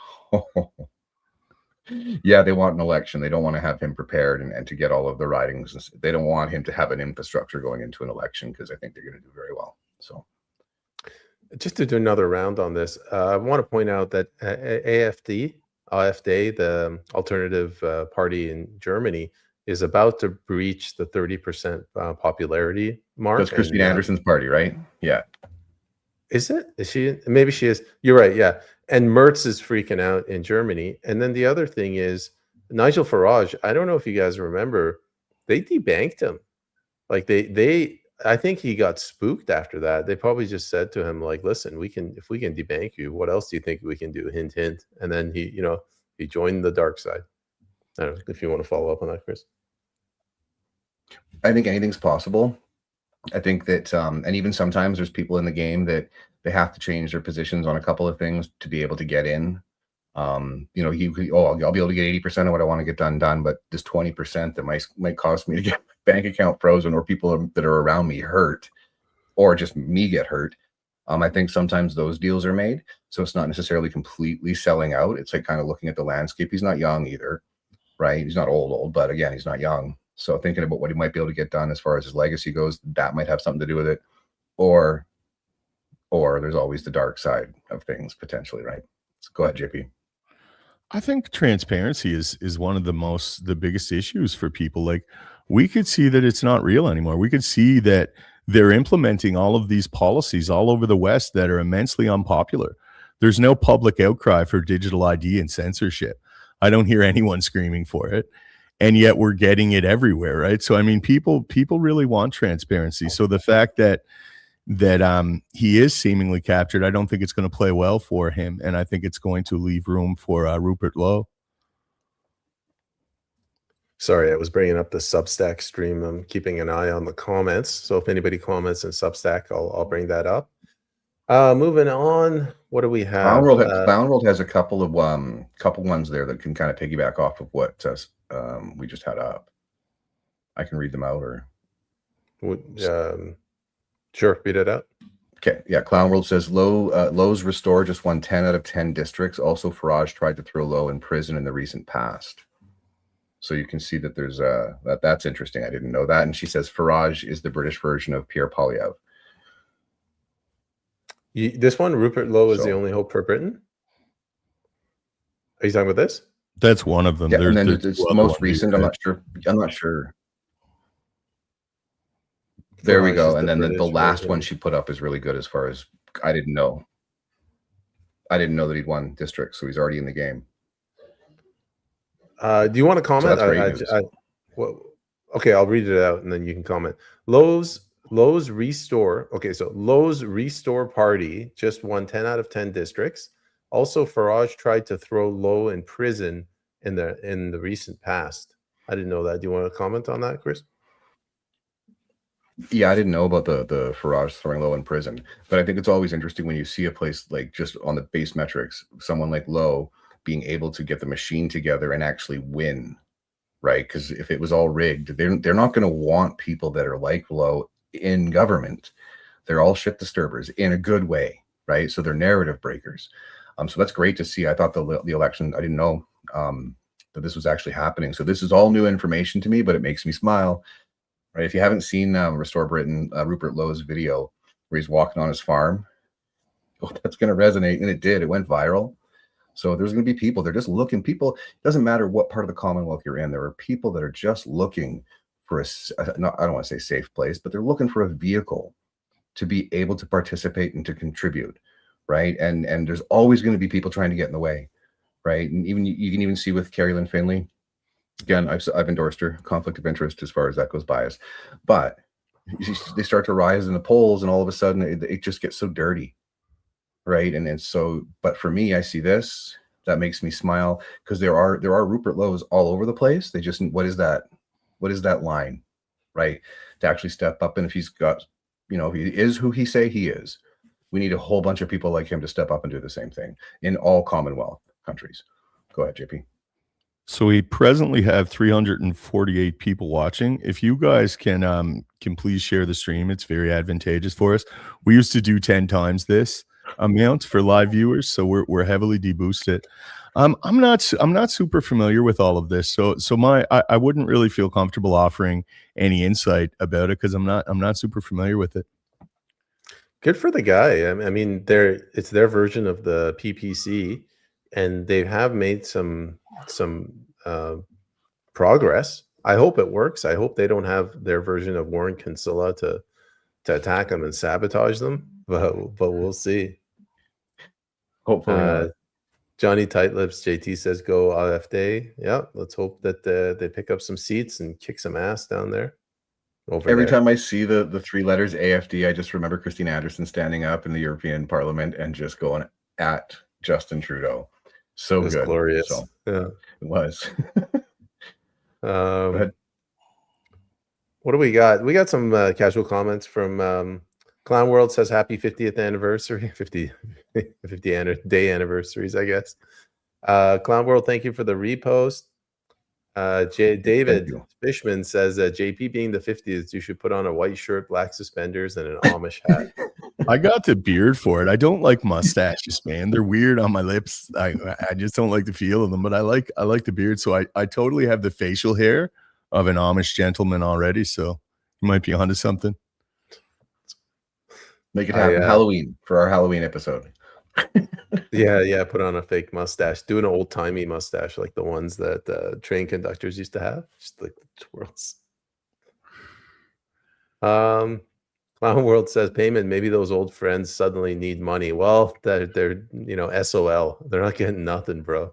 Yeah, they want an election. They don't want to have him prepared and to get all of the ridings. They don't want him to have an infrastructure going into an election, because I think they're going to do very well. So, just to do another round on this, I want to point out that AfD, the alternative party in Germany, is about to breach the 30% popularity mark. That's Christine Anderson's party, right? Yeah. Is it? Is she? Maybe she is. You're right. Yeah. And Merz is freaking out in Germany. And then the other thing is Nigel Farage. I don't know if you guys remember, they debanked him. Like I think he got spooked after that. They probably just said to him, like, listen, if we can debank you, what else do you think we can do? Hint, hint. And then he joined the dark side. I don't know if you want to follow up on that, Kris. I think anything's possible. I think that, and even sometimes there's people in the game that they have to change their positions on a couple of things to be able to get in. You know, I'll be able to get 80% of what I want to get done, but this 20% that might cost me to get my bank account frozen, or people that are around me hurt, or just me get hurt. I think sometimes those deals are made, so it's not necessarily completely selling out. It's like kind of looking at the landscape. He's not young either, right? He's not old, but again, he's not young. So thinking about what he might be able to get done as far as his legacy goes, that might have something to do with it. Or there's always the dark side of things potentially, right? So go ahead, JP. I think transparency is one of the biggest issues for people. Like, we could see that it's not real anymore. We could see that they're implementing all of these policies all over the West that are immensely unpopular. There's no public outcry for digital ID and censorship. I don't hear anyone screaming for it. And yet we're getting it everywhere, right? So I mean, people really want transparency. So the fact that he is seemingly captured, I don't think it's going to play well for him, and I think it's going to leave room for Rupert Lowe. Sorry, I was bringing up the Substack stream. I'm keeping an eye on the comments, so if anybody comments in Substack, I'll bring that up. Moving on, what do we have? Clown World has a couple ones there that can kind of piggyback off of what we just had up. I can read them out, or sure, read it out. Okay, yeah. Clown World says Lowe's Restore just won 10 out of 10 districts. Also, Farage tried to throw Lowe in prison in the recent past. So you can see that there's that's interesting. I didn't know that. And she says Farage is the British version of Pierre Poilievre. This one, Rupert Lowe is the only hope for Britain. Are you talking about this? That's one of them. Yeah, and then it's the most recent. I'm not sure. There we go. And then the last one she put up is really good as far as I didn't know that he'd won districts, so he's already in the game. Do you want to comment? Okay, I'll read it out and then you can comment. Lowe's Restore. Okay, so Lowe's Restore Party just won 10 out of 10 districts. Also, Farage tried to throw Lowe in prison in the recent past. I didn't know that. Do you want to comment on that, Kris? Yeah, I didn't know about the Farage throwing Lowe in prison, but I think it's always interesting when you see a place like, just on the base metrics, someone like Lowe being able to get the machine together and actually win, right? Because if it was all rigged, they're not going to want people that are like Lowe in government. They're all shit disturbers in a good way, right? So they're narrative breakers. So that's great to see. I thought the election, I didn't know that this was actually happening. So this is all new information to me, but it makes me smile. Right? If you haven't seen Restore Britain, Rupert Lowe's video where he's walking on his farm, that's going to resonate, and it did. It went viral. So there's going to be people. They're just looking. People, it doesn't matter what part of the Commonwealth you're in. There are people that are just looking for I don't want to say safe place, but they're looking for a vehicle to be able to participate and to contribute, right? And there's always going to be people trying to get in the way, right? And even you can even see with Carrie Lynn Finley. Again, I've endorsed her, conflict of interest as far as that goes, bias, but they start to rise in the polls, and all of a sudden it just gets so dirty, right? And so, but for me, I see this, that makes me smile, because there are Rupert Lowes all over the place. They just, what is that line, right? To actually step up, and if he's got, if he is who he say he is, we need a whole bunch of people like him to step up and do the same thing in all Commonwealth countries. Go ahead, JP. So we presently have 348 people watching. If you guys can please share the stream, it's very advantageous for us. We used to do 10 times this amount for live viewers, so we're heavily deboosted. I'm not super familiar with all of this, so I wouldn't really feel comfortable offering any insight about it because I'm not super familiar with it. Good for the guy. I mean, it's their version of the PPC, and they have made some progress. I hope it works. I hope they don't have their version of Warren Kinsella to attack them and sabotage them, but we'll see. Hopefully not. Johnny Tightlips JT says go AfD. Yeah, let's hope that they pick up some seats and kick some ass down there. Every time I see the three letters AfD, I just remember Christine Anderson standing up in the European Parliament and just going at Justin Trudeau. So good. Glorious. So, yeah, it was. What do we got? We got some casual comments from Clown World says happy 50th anniversary, 50 day anniversaries, I guess. Clown World, thank you for the repost. David you. Fishman says JP being the 50th, you should put on a white shirt, black suspenders, and an Amish hat. I got the beard for it. I don't like mustaches, man. They're weird on my lips. I just don't like the feel of them, but I like the beard. So I totally have the facial hair of an Amish gentleman already. So you might be onto something. Make it happen. Halloween for our Halloween episode. Yeah. Put on a fake mustache. Do an old timey mustache like the ones that train conductors used to have. Just like the twirls. Clown World says, Peyman, maybe those old friends suddenly need money. Well, they're SOL. They're not getting nothing, bro.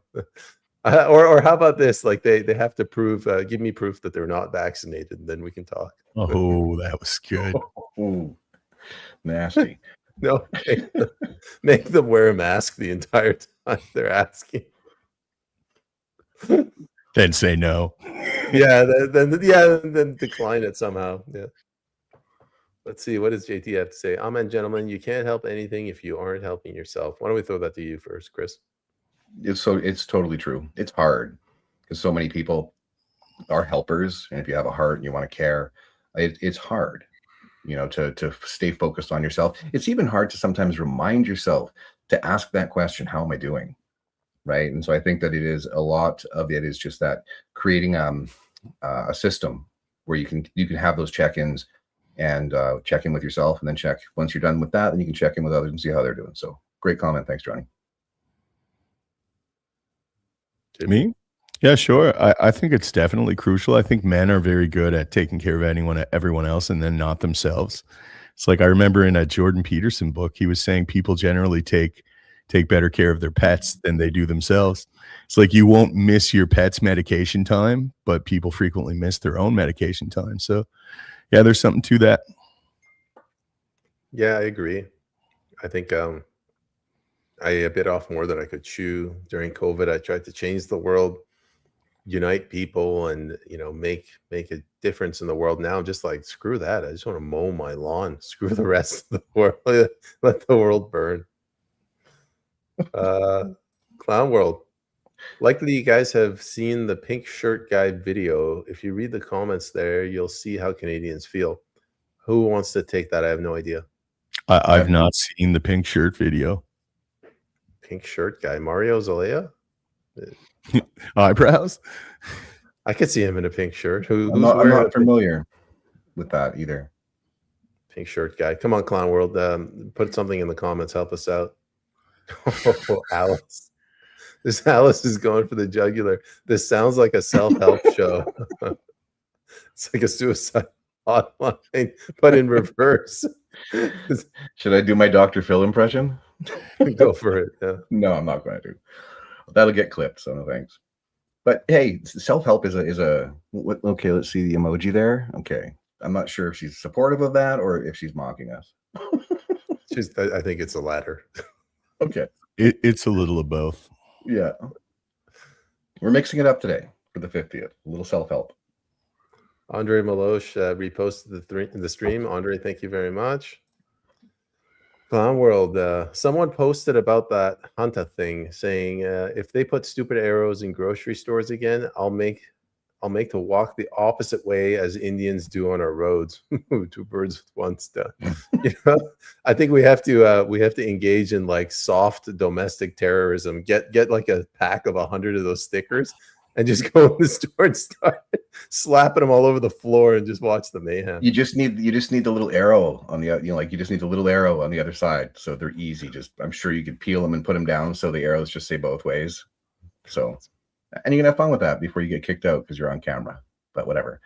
Or how about this? Like they have to prove, give me proof that they're not vaccinated, and then we can talk. Oh, that was good. Ooh, nasty. No, make them wear a mask the entire time they're asking. Then say no. Yeah, then decline it somehow. Yeah. Let's see. What does JT have to say? Amen, gentlemen. You can't help anything if you aren't helping yourself. Why don't we throw that to you first, Kris? It's totally true. It's hard because so many people are helpers, and if you have a heart and you want to care, it's hard. To stay focused on yourself. It's even hard to sometimes remind yourself to ask that question, how am I doing? Right. And so I think that a lot of it is just that creating a system where you can have those check-ins and check in with yourself, and then once you're done with that, then you can check in with others and see how they're doing. So great comment. Thanks, Johnny. Me? Yeah, sure. I think it's definitely crucial. I think men are very good at taking care of everyone else, and then not themselves. It's like I remember in a Jordan Peterson book, he was saying people generally take better care of their pets than they do themselves. It's like you won't miss your pet's medication time, but people frequently miss their own medication time. So yeah, there's something to that. Yeah, I agree. I think I bit off more than I could chew during COVID. I tried to change the world, unite people, and make a difference in the world. Now I'm just like, screw that. I just want to mow my lawn. Screw the rest of the world. Let the world burn. Clown World. Likely you guys have seen the pink shirt guy video. If you read the comments there, you'll see how Canadians feel. Who wants to take that? I have no idea. I've not seen the pink shirt video. Pink shirt guy. Mario Zelaya? Eyebrows? I could see him in a pink shirt. I'm not familiar with that either. Pink shirt guy. Come on, Clown World. Put something in the comments. Help us out. Oh, Alice. This Alice is going for the jugular. This sounds like a self-help show. It's like a suicide hotline, but in reverse. Should I do my Dr. Phil impression? Go for it. Yeah. No, I'm not going to. That'll get clipped, so no thanks. But hey, self-help is a okay, let's see the emoji there. Okay. I'm not sure if she's supportive of that or if she's mocking us. I think it's the latter. Okay. It's a little of both. Yeah. We're mixing it up today for the 50th. A little self-help. Andre Maloche reposted the stream. Andre, thank you very much. Clown World, someone posted about that Hunta thing, saying if they put stupid arrows in grocery stores again, I'll make to walk the opposite way as Indians do on our roads. 2 birds with 1 stone. I think we have to engage in like soft domestic terrorism. Get like a pack of 100 of those stickers and just go in the store and start slapping them all over the floor and just watch the mayhem. You just need the little arrow on the you just need the little arrow on the other side, so they're easy. I'm sure you could peel them and put them down so the arrows just say both ways. So, and you can have fun with that before you get kicked out because you're on camera. But whatever.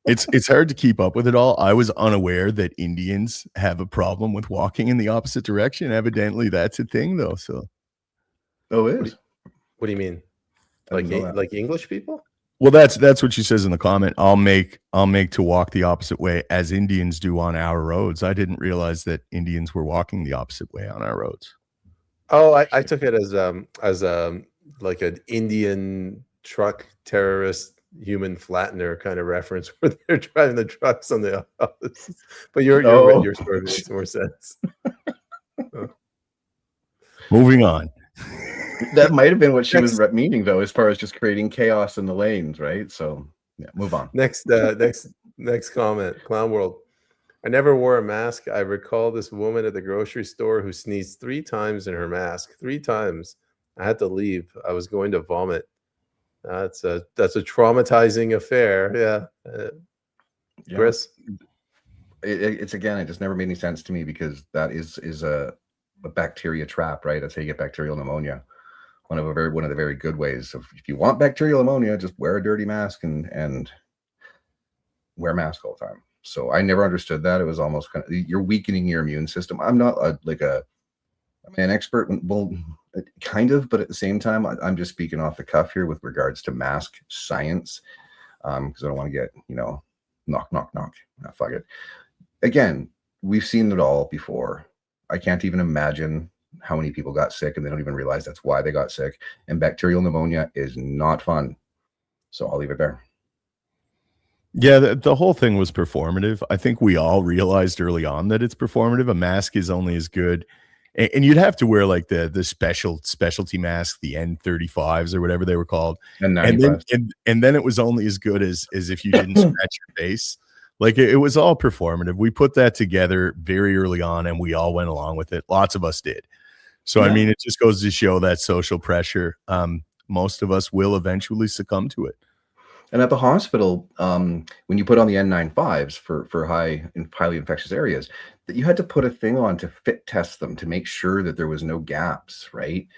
It's hard to keep up with it all. I was unaware that Indians have a problem with walking in the opposite direction. Evidently, that's a thing, though. So, oh, it is. What do you mean? Like English people? Well, that's what she says in the comment. I'll make to walk the opposite way as Indians do on our roads. I didn't realize that Indians were walking the opposite way on our roads. Oh, I took it as like an Indian truck terrorist human flattener kind of reference where they're driving the trucks on the opposites. But Oh. your story makes more sense. Moving on. That might have been what she was meaning, though, as far as just creating chaos in the lanes, right? So, yeah, move on. Next comment, Clown World. I never wore a mask. I recall this woman at the grocery store who sneezed 3 times in her mask. 3 times. I had to leave. I was going to vomit. That's a traumatizing affair. Yeah. Kris? It's again, it just never made any sense to me, because that is a bacteria trap, right? That's how you get bacterial pneumonia. One of the very good ways of, if you want bacterial pneumonia, just wear a dirty mask and wear a mask all the time. So I never understood that. It was almost kind of, you're weakening your immune system. I'm not an expert, well, kind of, but at the same time, I'm just speaking off the cuff here with regards to mask science, because I don't want to get, knock. No, fuck it. Again, we've seen it all before. I can't even imagine how many people got sick and they don't even realize that's why they got sick. And bacterial pneumonia is not fun. So I'll leave it there. Yeah, the whole thing was performative. I think we all realized early on that it's performative. A mask is only as good, and you'd have to wear like the specialty mask, the N35s or whatever they were called, and then it was only as good as if you didn't scratch your face. Like it was all performative. We put that together very early on, and we all went along with it. Lots of us did. So I mean, it just goes to show that social pressure. Most of us will eventually succumb to it. And at the hospital, when you put on the N95s for highly infectious areas, that you had to put a thing on to fit test them to make sure that there was no gaps, right?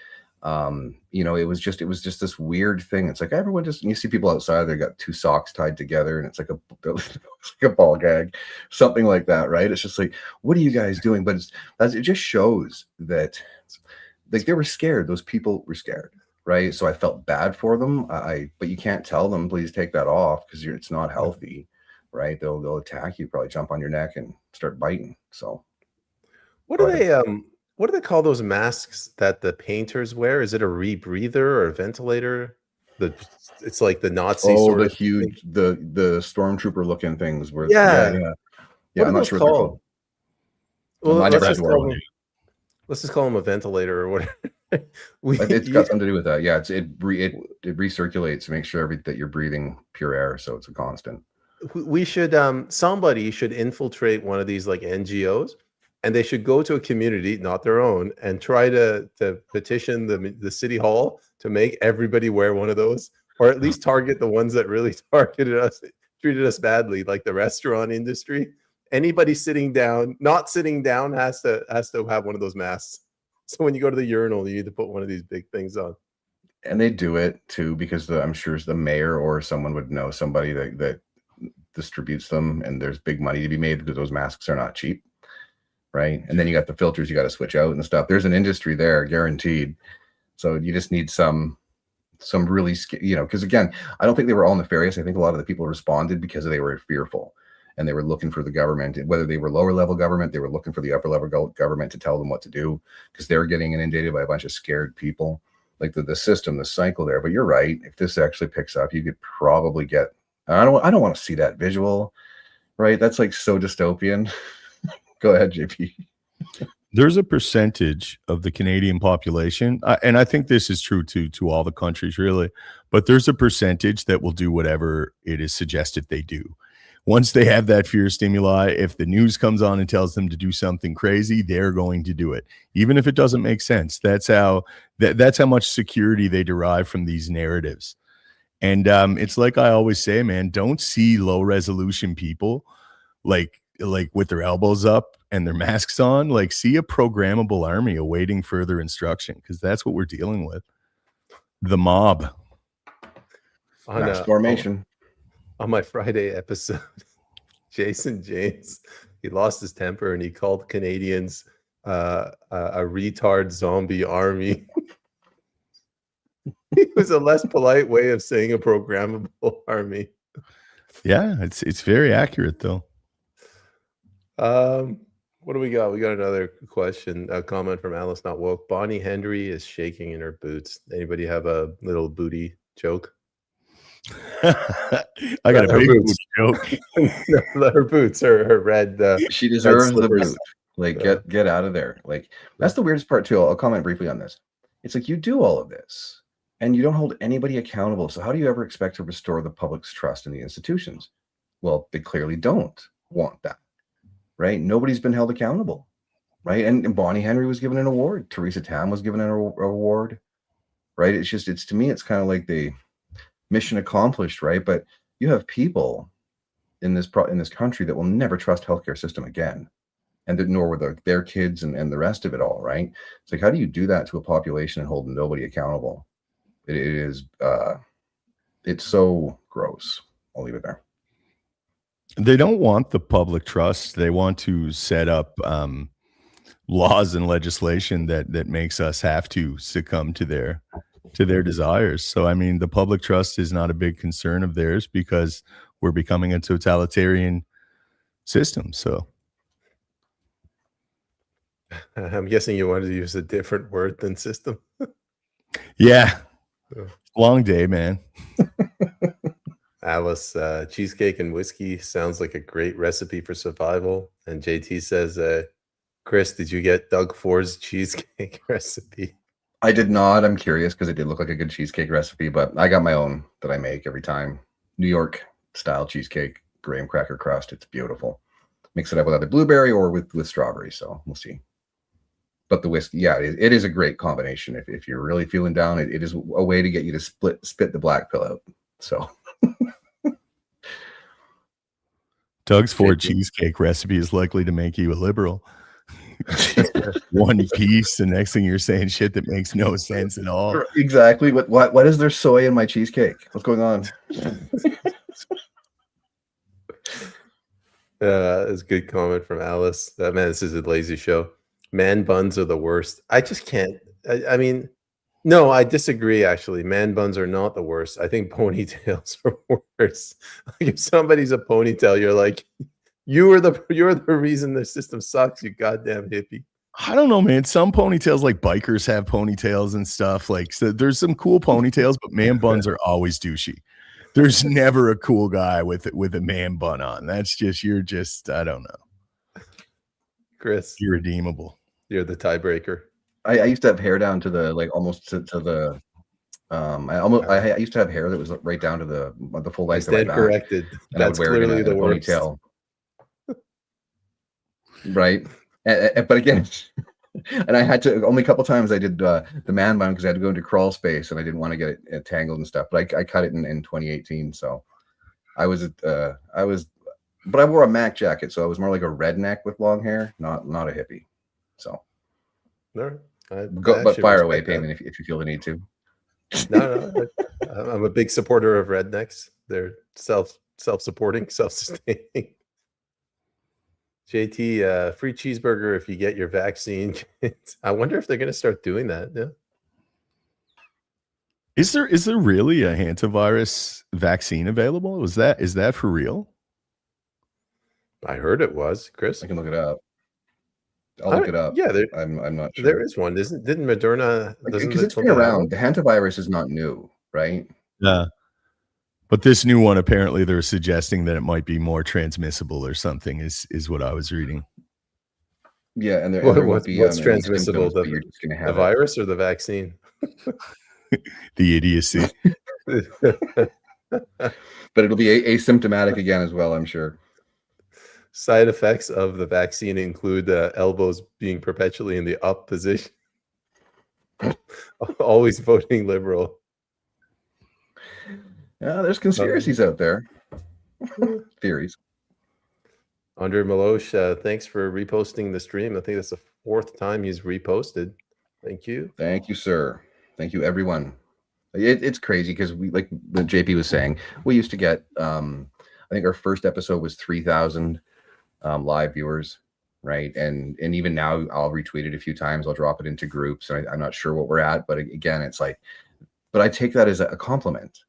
It was just this weird thing. It's like everyone and you see people outside, they got 2 socks tied together, and it's like a ball gag, something like that, right? It's just like, what are you guys doing? But it just shows that like they were scared. Those people were scared. Right. So I felt bad for them. But you can't tell them, please take that off, because it's not healthy. Right. They'll attack you, probably jump on your neck and start biting. So what do they call those masks that the painters wear? Is it a rebreather or a ventilator? It's like the Nazi sort the of huge thing. the stormtrooper looking things where yeah. I'm not sure what they're called. Well, let's just call them a ventilator or whatever. It's got something to do with that. Yeah, it recirculates to make sure that you're breathing pure air, so it's a constant. We should somebody should infiltrate one of these like NGOs, and they should go to a community, not their own, and try to petition the city hall to make everybody wear one of those, or at least target the ones that really treated us badly, like the restaurant industry. Anybody not sitting down has to have one of those masks. So when you go to the urinal, you need to put one of these big things on. And they do it too, because I'm sure the mayor or someone would know somebody that distributes them, and there's big money to be made because those masks are not cheap, right? And then you got the filters you got to switch out and stuff. There's an industry there, guaranteed. So you just need some really, because again, I don't think they were all nefarious. I think a lot of the people responded because they were fearful. And they were looking for the government, whether they were lower level government, they were looking for the upper level government to tell them what to do, because they're getting inundated by a bunch of scared people, like the system, the cycle there. But you're right. If this actually picks up, you could probably get, I don't want to see that visual, right? That's like so dystopian. Go ahead, JP. There's a percentage of the Canadian population, and I think this is true to all the countries really, but there's a percentage that will do whatever it is suggested they do. Once they have that fear stimuli, if the news comes on and tells them to do something crazy, they're going to do it, even if it doesn't make sense. That's how much security they derive from these narratives. And it's like I always say, man, don't see low resolution people like with their elbows up and their masks on. Like, see a programmable army awaiting further instruction, because that's what we're dealing with. The mob. Mass formation. On my Friday episode, Jason James, he lost his temper and he called Canadians a retard zombie army. It was a less polite way of saying a programmable army. Yeah, it's very accurate though. What do we got? We got another question, a comment from Alice Not Woke. Bonnie Henry is shaking in her boots. Anybody have a little booty joke? I got a Her big boots. joke. Her boots, her red. She deserves the slippers. boot. Like, get out of there. Like, that's the weirdest part too. I'll comment briefly on this. It's like you do all of this and you don't hold anybody accountable. So how do you ever expect to restore the public's trust in the institutions? Well, they clearly don't want that, right? Nobody's been held accountable, right? And Bonnie Henry was given an award. Teresa Tam was given an award, right? It's to me, it's kind of like the mission accomplished, right? But you have people in this country that will never trust healthcare system again, and nor will their kids and the rest of it all, right? It's like, how do you do that to a population and hold nobody accountable? It is it's so gross. I'll leave it there. They don't want the public trust. They want to set up laws and legislation that makes us have to succumb to their desires. So, I mean, the public trust is not a big concern of theirs because we're becoming a totalitarian system. So I'm guessing you wanted to use a different word than system. yeah, long day, man. Alice, cheesecake and whiskey sounds like a great recipe for survival. And JT says, Kris, did you get Doug Ford's cheesecake recipe? I did not. I'm curious because it did look like a good cheesecake recipe, but I got my own that I make every time. New York style cheesecake, graham cracker crust. It's beautiful. Mix it up with either blueberry or with strawberry. So we'll see. But the whiskey, yeah, it is a great combination. If you're really feeling down, it is a way to get you to spit the black pill out. So Doug's Ford cheesecake recipe is likely to make you a liberal. One piece, the next thing you're saying shit that makes no sense at all. Exactly. What is there soy in my cheesecake? What's going on? It's a good comment from Alice. Man, this is a lazy show. Man buns are the worst. I just can't. I mean, no, I disagree. Actually, man buns are not the worst. I think ponytails are worse. Like if somebody's a ponytail, you're like, you're the reason the system sucks. You goddamn hippie. I don't know, man. Some ponytails, like bikers, have ponytails and stuff. Like, so there's some cool ponytails, but man buns are always douchey. There's never a cool guy with a man bun on. That's just I don't know. Kris, irredeemable. You're the tiebreaker. I used to have hair down to the almost to the I used to have hair that was right down to the full length of my back. Corrected. And that's clearly the ponytail. Right. But again, and I had to only a couple times I did the man bun because I had to go into crawl space and I didn't want to get it tangled and stuff. But I cut it in 2018. So I was but I wore a Mac jacket, so I was more like a redneck with long hair, not a hippie. So no, but fire away, Peyman, if you feel the need to. No, I'm a big supporter of rednecks. They're self-supporting, self-sustaining. JT, free cheeseburger if you get your vaccine. I wonder if they're going to start doing that. Yeah. Is there really a hantavirus vaccine available? Is that for real? I heard it was. Kris, I can look it up. I'll look it up. Yeah, I'm not sure. There is one. Didn't Moderna? Because it's been around. The hantavirus is not new, right? Yeah. But this new one, apparently they're suggesting that it might be more transmissible or something is what I was reading. Yeah, and what's transmissible? The virus or the vaccine? The idiocy. But it'll be asymptomatic again as well, I'm sure. Side effects of the vaccine include elbows being perpetually in the up position. Always voting liberal. Yeah, there's conspiracies out there. Theories. Andre Malosh, thanks for reposting the stream. I think that's the 4th time he's reposted. Thank you. Thank you, sir. Thank you, everyone. It's crazy because we, like what JP was saying, we used to get, I think our first episode was 3,000 live viewers, right? And even now I'll retweet it a few times. I'll drop it into groups. And I'm not sure what we're at, but again, it's like, but I take that as a compliment.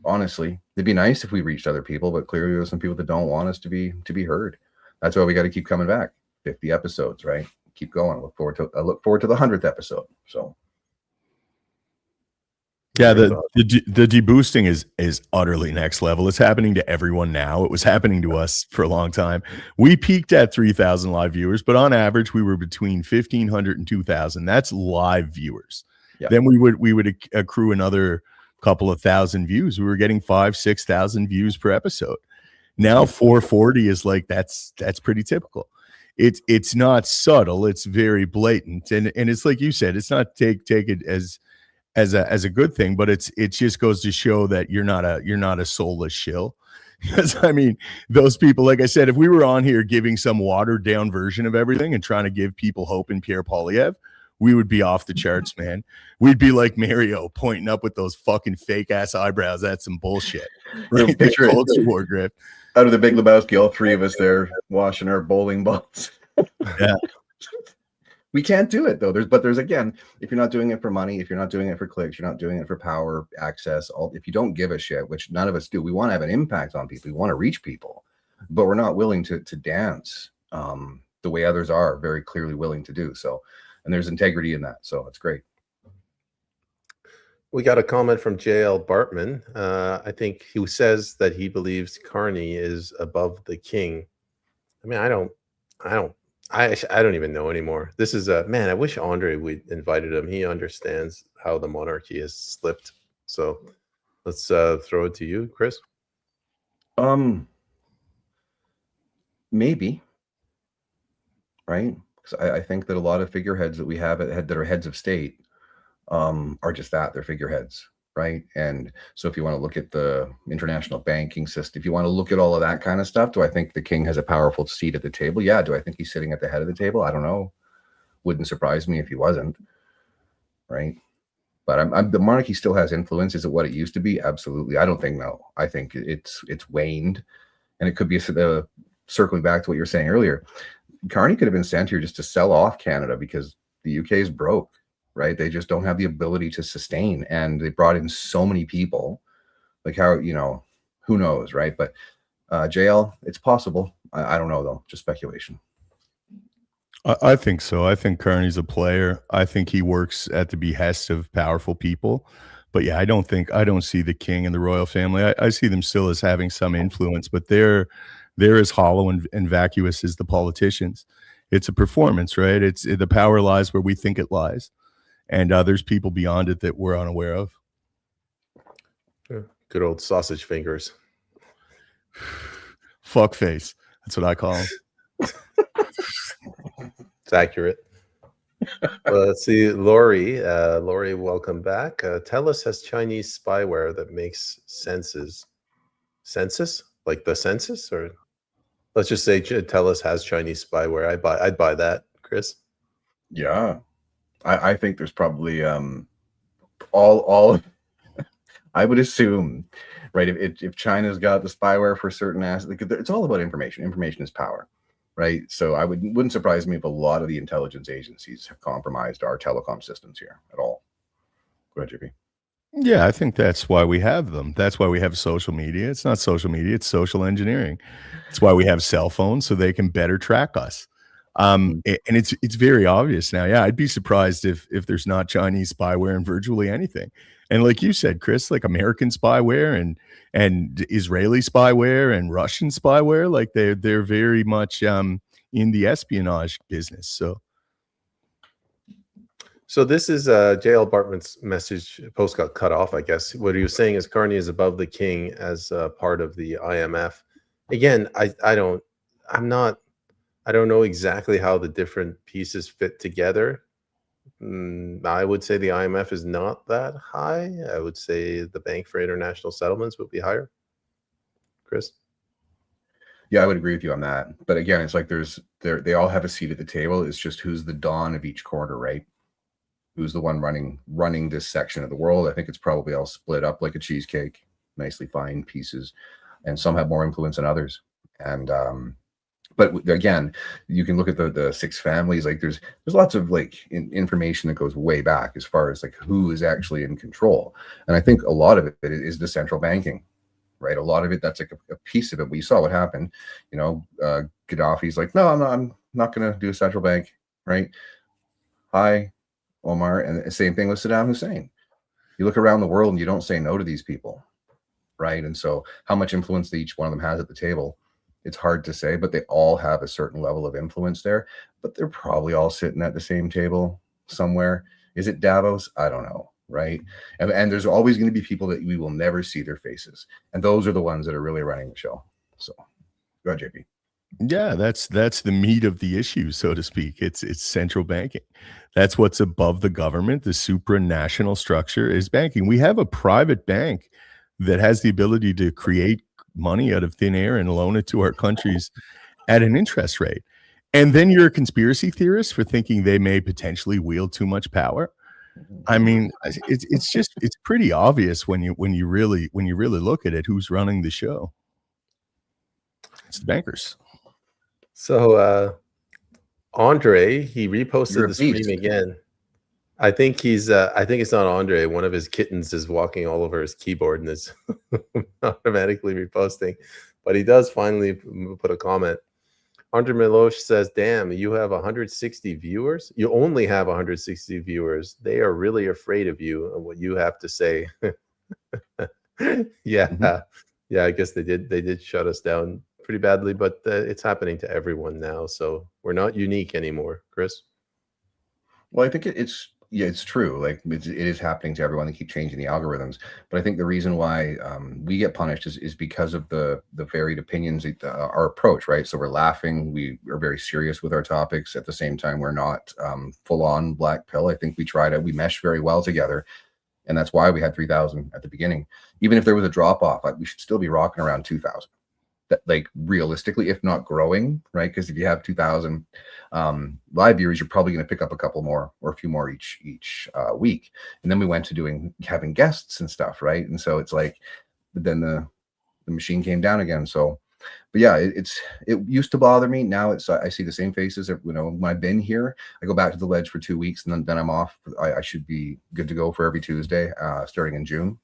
Honestly, it'd be nice if we reached other people, but clearly there's some people that don't want us to be heard. That's why we got to keep coming back. 50 episodes, right? Keep going. I look forward to the 100th episode. So Yeah, the deboosting is utterly next level. It's happening to everyone now. It was happening to us for a long time. We peaked at 3,000 live viewers, but on average, we were between 1,500 and 2,000. That's live viewers. Yeah. Then we would accrue another couple of thousand views. We were getting 5,000-6,000 views per episode. Now 440 is like that's pretty typical. It's not subtle. It's very blatant, and it's like you said. It's not take it as a good thing, but it just goes to show that you're not a soulless shill. Because I mean, those people, like I said, if we were on here giving some watered down version of everything and trying to give people hope in Pierre Poilievre, we would be off the charts, man. We'd be like Mario pointing up with those fucking fake ass eyebrows. That's some bullshit. Right? Picture Culture war grip. Out of the Big Lebowski, all three of us there washing our bowling balls. Yeah. We can't do it though. There's again, if you're not doing it for money, if you're not doing it for clicks, you're not doing it for power, access, if you don't give a shit, which none of us do, we want to have an impact on people. We want to reach people, but we're not willing to dance the way others are very clearly willing to do. So, and there's integrity in that. So it's great. We got a comment from JL Bartman. I think he says that he believes Carney is above the king. I mean, I don't even know anymore. This is man, I wish Andre, we invited him. He understands how the monarchy has slipped. So let's throw it to you, Kris. Maybe. Right? Because I think that a lot of figureheads that we have that are heads of state are just that. They're figureheads. Right. And so if you want to look at the international banking system, if you want to look at all of that kind of stuff, do I think the king has a powerful seat at the table? Yeah. Do I think he's sitting at the head of the table? I don't know. Wouldn't surprise me if he wasn't. Right. But the monarchy still has influence. Is it what it used to be? Absolutely. I don't think no. I think it's waned. And it could be circling back to what you were saying earlier. Carney could have been sent here just to sell off Canada because the UK is broke. Right. They just don't have the ability to sustain. And they brought in so many people. Like how, who knows, right? But JL, it's possible. I don't know, though. Just speculation. I think so. I think Carney's a player. I think he works at the behest of powerful people. But yeah, I don't see the king and the royal family. I see them still as having some influence, but they're as hollow and vacuous as the politicians. It's a performance, right? The power lies where we think it lies. And there's people beyond it that we're unaware of. Good old sausage fingers. Fuck face. That's what I call them. It's accurate. Well, let's see. Lori, welcome back. TELUS has Chinese spyware that makes census? Like the census? Or let's just say TELUS has Chinese spyware. I'd buy that, Kris. Yeah. I think there's probably all I would assume, right? If China's got the spyware for certain assets, it's all about information. Information is power, right? So I wouldn't surprise me if a lot of the intelligence agencies have compromised our telecom systems here at all. Go ahead, JP. Yeah, I think that's why we have them. That's why we have social media. It's not social media, it's social engineering. It's why we have cell phones so they can better track us. And it's very obvious now. Yeah, I'd be surprised if there's not Chinese spyware in virtually anything. And like you said, Kris, like American spyware and Israeli spyware and Russian spyware, like they're very much in the espionage business. So this is JL Bartman's message. Post got cut off, I guess. What he was saying is Carney is above the king as part of the IMF. Again, I don't know exactly how the different pieces fit together. I would say the IMF is not that high. I would say the Bank for International Settlements would be higher. Kris? Yeah, I would agree with you on that. But again, it's like they all have a seat at the table. It's just who's the Don of each corner, right? Who's the one running this section of the world? I think it's probably all split up like a cheesecake, nicely fine pieces, and some have more influence than others. And but again, you can look at the six families. Like there's lots of like information that goes way back as far as like who is actually in control. And I think a lot of it is the central banking, right? A lot of it, that's like a piece of it. We saw what happened. Gaddafi's like, no, I'm not going to do a central bank, right? Hi, Omar. And the same thing with Saddam Hussein, You look around the world and you don't say no to these people, right? And so how much influence each one of them has at the table, it's hard to say, but they all have a certain level of influence there. But they're probably all sitting at the same table somewhere. Is it Davos? I don't know, right? And there's always going to be people that we will never see their faces, and those are the ones that are really running the show. So go ahead, JP. Yeah, that's the meat of the issue, so to speak. It's central banking. That's what's above the government. The supranational structure is banking. We have a private bank that has the ability to create money out of thin air and loan it to our countries at an interest rate. And then you're a conspiracy theorist for thinking they may potentially wield too much power. I mean, it's pretty obvious when you really look at it, who's running the show. It's the bankers. So Andre, he reposted the stream again. I think it's not Andre. One of his kittens is walking all over his keyboard and is automatically reposting. But he does finally put a comment. Andre Milosh says, damn, you have 160 viewers? You only have 160 viewers. They are really afraid of you and what you have to say. Yeah. Mm-hmm. Yeah, I guess they did shut us down pretty badly, but it's happening to everyone now. So we're not unique anymore, Kris. Well, I think it's true. Like it is happening to everyone. They keep changing the algorithms. But I think the reason why we get punished is because of the varied opinions, our approach, right? So we're laughing. We are very serious with our topics. At the same time, we're not full on black pill. I think we mesh very well together. And that's why we had 3,000 at the beginning. Even if there was a drop off, we should still be rocking around 2,000. That, like, realistically, if not growing, right? Because if you have 2,000 live viewers, you're probably going to pick up a couple more or a few more each week. And then we went to having guests and stuff, right? And so it's like, but then the machine came down again. So, but yeah, it used to bother me. Now I see the same faces. When I've been here, I go back to the ledge for 2 weeks, and then I'm off. I should be good to go for every Tuesday, starting in June.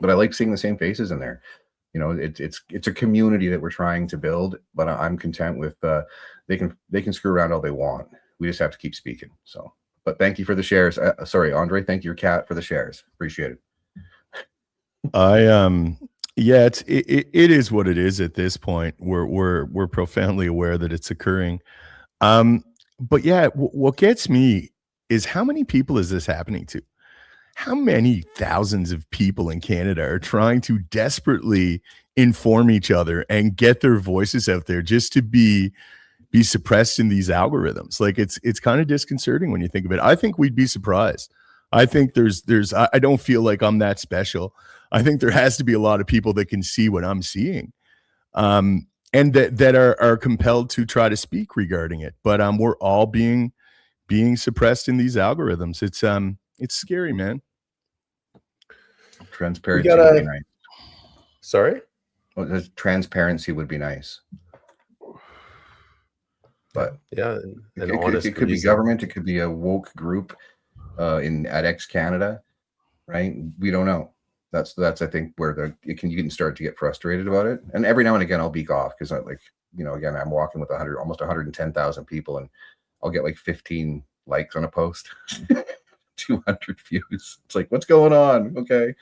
But I like seeing the same faces in there. It's a community that we're trying to build, but I'm content with they can screw around all they want. We just have to keep speaking. So, but thank you for the shares. Sorry, Andre, thank your cat for the shares. Appreciate it. Yeah, it is what it is at this point. We're profoundly aware that it's occurring. But yeah, what gets me is how many people is this happening to? How many thousands of people in Canada are trying to desperately inform each other and get their voices out there just to be suppressed in these algorithms? Like it's kind of disconcerting when you think of it. I think we'd be surprised. I think I don't feel like I'm that special. I think there has to be a lot of people that can see what I'm seeing, and that are compelled to try to speak regarding it. But we're all being suppressed in these algorithms. It's scary, man. Transparency would be nice. Sorry? Well, transparency would be nice. But yeah, it could be government. It could be a woke group at X Canada, right? We don't know. That's I think where you can start to get frustrated about it. And every now and again, I'll beak off because again, I'm walking with almost 110,000 people, and I'll get like 15 likes on a post. 200 views. It's like, what's going on? Okay.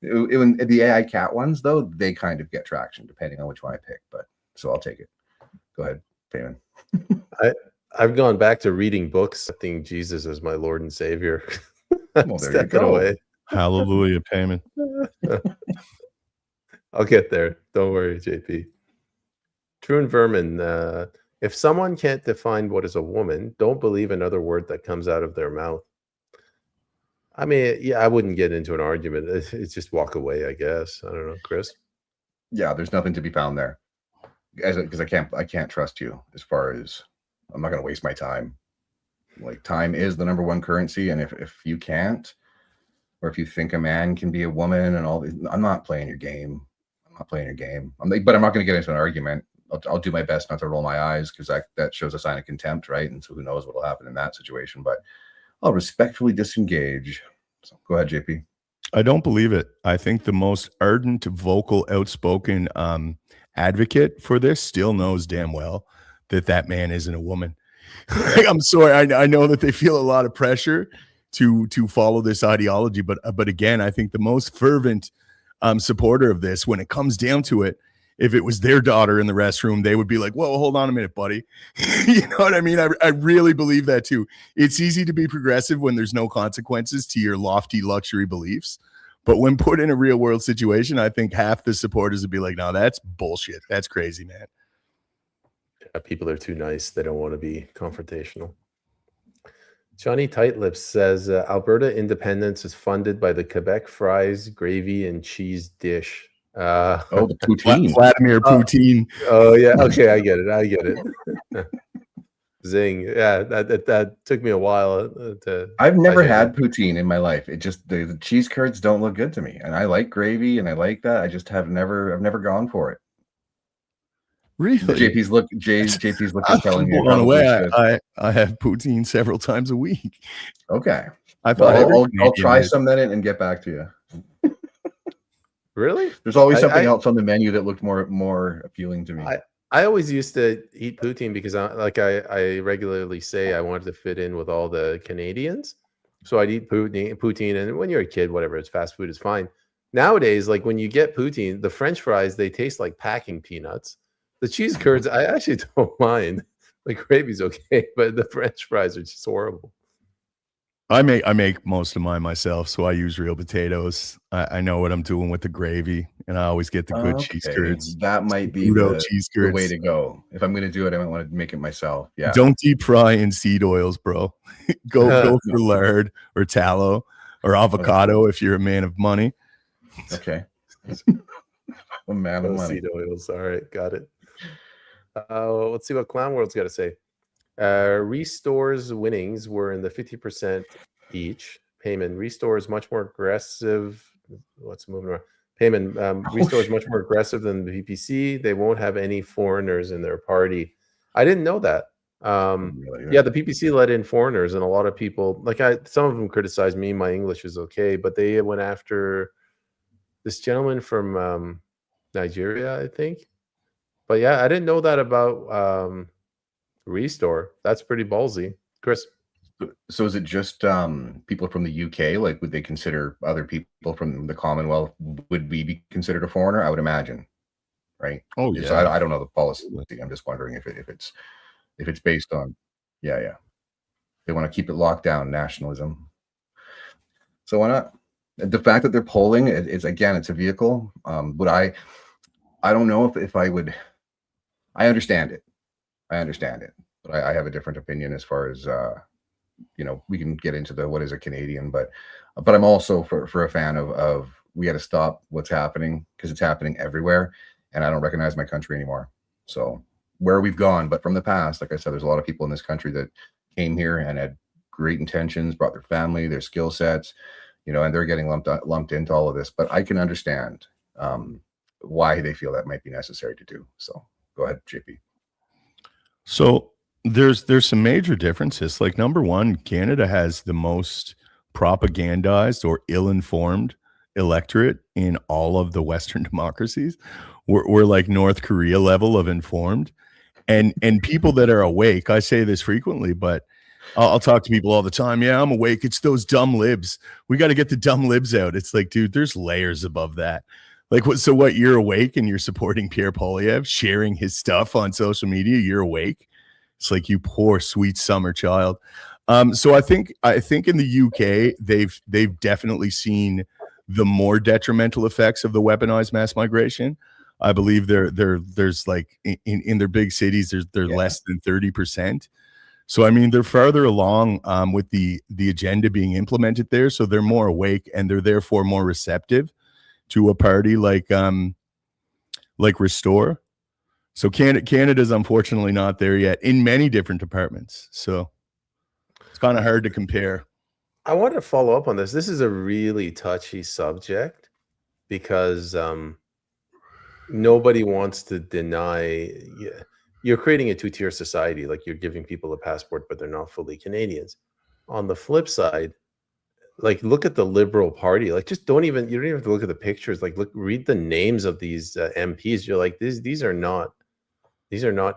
The AI cat ones, though, they kind of get traction depending on which one I pick. But so I'll take it. Go ahead, Peyman. I've gone back to reading books, accepting Jesus as my Lord and Savior. Well, there you go. Away. Hallelujah, Peyman. I'll get there. Don't worry, JP. True and Vermin. If someone can't define what is a woman, don't believe another word that comes out of their mouth. I mean, yeah, I wouldn't get into an argument. It's just walk away, I guess. I don't know, Kris. Yeah, there's nothing to be found there, because I can't trust you. As far as I'm not going to waste my time. Like, time is the number one currency, and if you can't, or if you think a man can be a woman and all these, I'm not playing your game. But I'm not going to get into an argument. I'll do my best not to roll my eyes, because that shows a sign of contempt, right? And so who knows what will happen in that situation, but I'll respectfully disengage. So go ahead, JP. I don't believe it. I think the most ardent, vocal, outspoken advocate for this still knows damn well that man isn't a woman. I'm sorry. I know that they feel a lot of pressure to follow this ideology. But again, I think the most fervent supporter of this, when it comes down to it, if it was their daughter in the restroom, they would be like, whoa, hold on a minute, buddy. You know what I mean? I really believe that too. It's easy to be progressive when there's no consequences to your lofty luxury beliefs. But when put in a real world situation, I think half the supporters would be like, no, that's bullshit. That's crazy, man. Yeah, people are too nice. They don't want to be confrontational. Johnny Tightlips says Alberta independence is funded by the Quebec fries, gravy, and cheese dish. The poutine. Vladimir Putin. Oh yeah, okay, I get it. Zing. Yeah, that took me a while to. I've never had poutine in my life. It just the cheese curds don't look good to me, and I like gravy and I like that. I just I've never gone for it. Really? JP's looking telling me. Blown away. I have poutine several times a week. Okay. I thought I'll try some then and get back to you. Really? There's always something else on the menu that looked more appealing to me. I always used to eat poutine because I regularly say I wanted to fit in with all the Canadians. So I'd eat poutine, and when you're a kid, whatever, it's fast food is fine. Nowadays, like when you get poutine, the French fries, they taste like packing peanuts. The cheese curds, I actually don't mind. The gravy's okay, but the French fries are just horrible. I make most of mine myself, so I use real potatoes. I know what I'm doing with the gravy, and I always get the good cheese curds. That might be the way to go. If I'm going to do it, I might want to make it myself. Yeah. Don't deep fry in seed oils, bro. go for lard or tallow or avocado if you're a man of money. Okay. A man of money. Seed oils. All right, got it. Let's see what Clown World's got to say. Restore's winnings were in the 50% each. Peyman, Restore is much more aggressive. What's moving around? Peyman, Restore is much more aggressive than the PPC. They won't have any foreigners in their party. I didn't know that. Yeah, the PPC let in foreigners, and a lot of people, some of them criticized me. My English is okay, but they went after this gentleman from Nigeria, I think. But yeah, I didn't know that about Restore. That's pretty ballsy. Kris. So is it just people from the UK? Like, would they consider other people from the Commonwealth? Would we be considered a foreigner? I would imagine, right? Oh yeah. So I don't know the policy. I'm just wondering if it's based on, yeah. They want to keep it locked down, nationalism. So why not? The fact that they're polling it's a vehicle. Would I don't know if I would. I understand it, but I have a different opinion as far as we can get into the what is a Canadian, but I'm also for a fan of we got to stop what's happening because it's happening everywhere, and I don't recognize my country anymore. So where we've gone, but from the past, like I said, there's a lot of people in this country that came here and had great intentions, brought their family, their skill sets, and they're getting lumped into all of this. But I can understand why they feel that might be necessary to do. So go ahead, JP. So there's some major differences. Like, number one, Canada has the most propagandized or ill-informed electorate in all of the Western democracies. We're like North Korea level of informed, and people that are awake. I say this frequently, but I'll talk to people all the time. Yeah, I'm awake. It's those dumb libs. We got to get the dumb libs out. It's like, dude, there's layers above that. Like, what? You're awake and you're supporting Pierre Poilievre, sharing his stuff on social media. You're awake. It's like, you poor sweet summer child. So I think in the UK they've definitely seen the more detrimental effects of the weaponized mass migration. I believe there's like in their big cities they're less than 30%. So I mean, they're farther along with the agenda being implemented there. So they're more awake and they're therefore more receptive to a party like Restore. So Canada's unfortunately not there yet in many different departments. So it's kind of hard to compare. I want to follow up on this. This is a really touchy subject because nobody wants to deny. You're creating a two-tier society. Like, you're giving people a passport, but they're not fully Canadians. On the flip side, like, look at the Liberal Party. Like, you don't even have to look at the pictures. Like, read the names of these MPs. You're like, these are not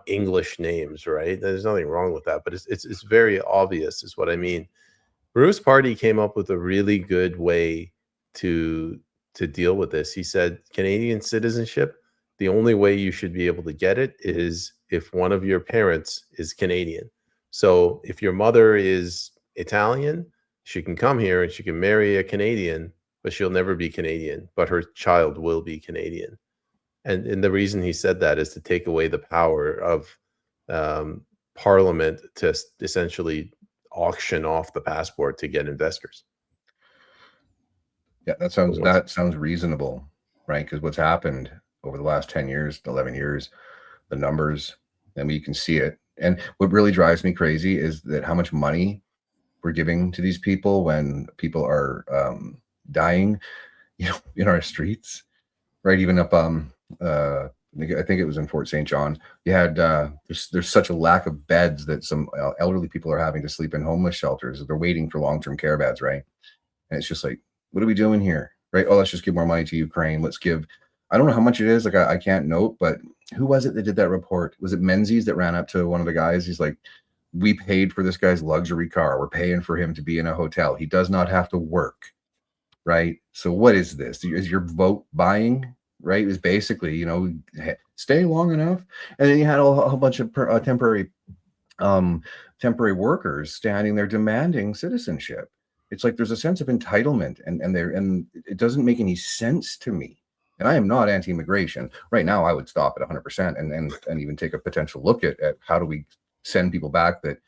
English names, right? There's nothing wrong with that, but it's very obvious, is what I mean. Bruce Party came up with a really good way to deal with this. He said, Canadian citizenship, the only way you should be able to get it is if one of your parents is Canadian. So if your mother is Italian, she can come here and she can marry a Canadian, but she'll never be Canadian, but her child will be Canadian. And the reason he said that is to take away the power of Parliament to essentially auction off the passport to get investors. Yeah, that sounds reasonable, right? Because what's happened over the last 10 years, 11 years, the numbers, I mean, you can see it. And what really drives me crazy is that how much money we're giving to these people when people are dying, you know, in our streets, right? Even up, I think it was in Fort St. John. You had there's such a lack of beds that some elderly people are having to sleep in homeless shelters. They're waiting for long-term care beds, right? And it's just like, what are we doing here, right? Oh, let's just give more money to Ukraine. Let's give. I don't know how much it is. Like I can't note, but who was it that did that report? Was it Menzies that ran up to one of the guys? He's like, we paid for this guy's luxury car. We're paying for him to be in a hotel. He does not have to work, right? So what is this? Is your vote buying? Right, is basically, you know, stay long enough, and then you had a whole bunch of temporary workers standing there demanding citizenship. It's like there's a sense of entitlement, and it doesn't make any sense to me. And I am not anti-immigration right now. I would stop at 100% and even take a potential look at how do we send people back that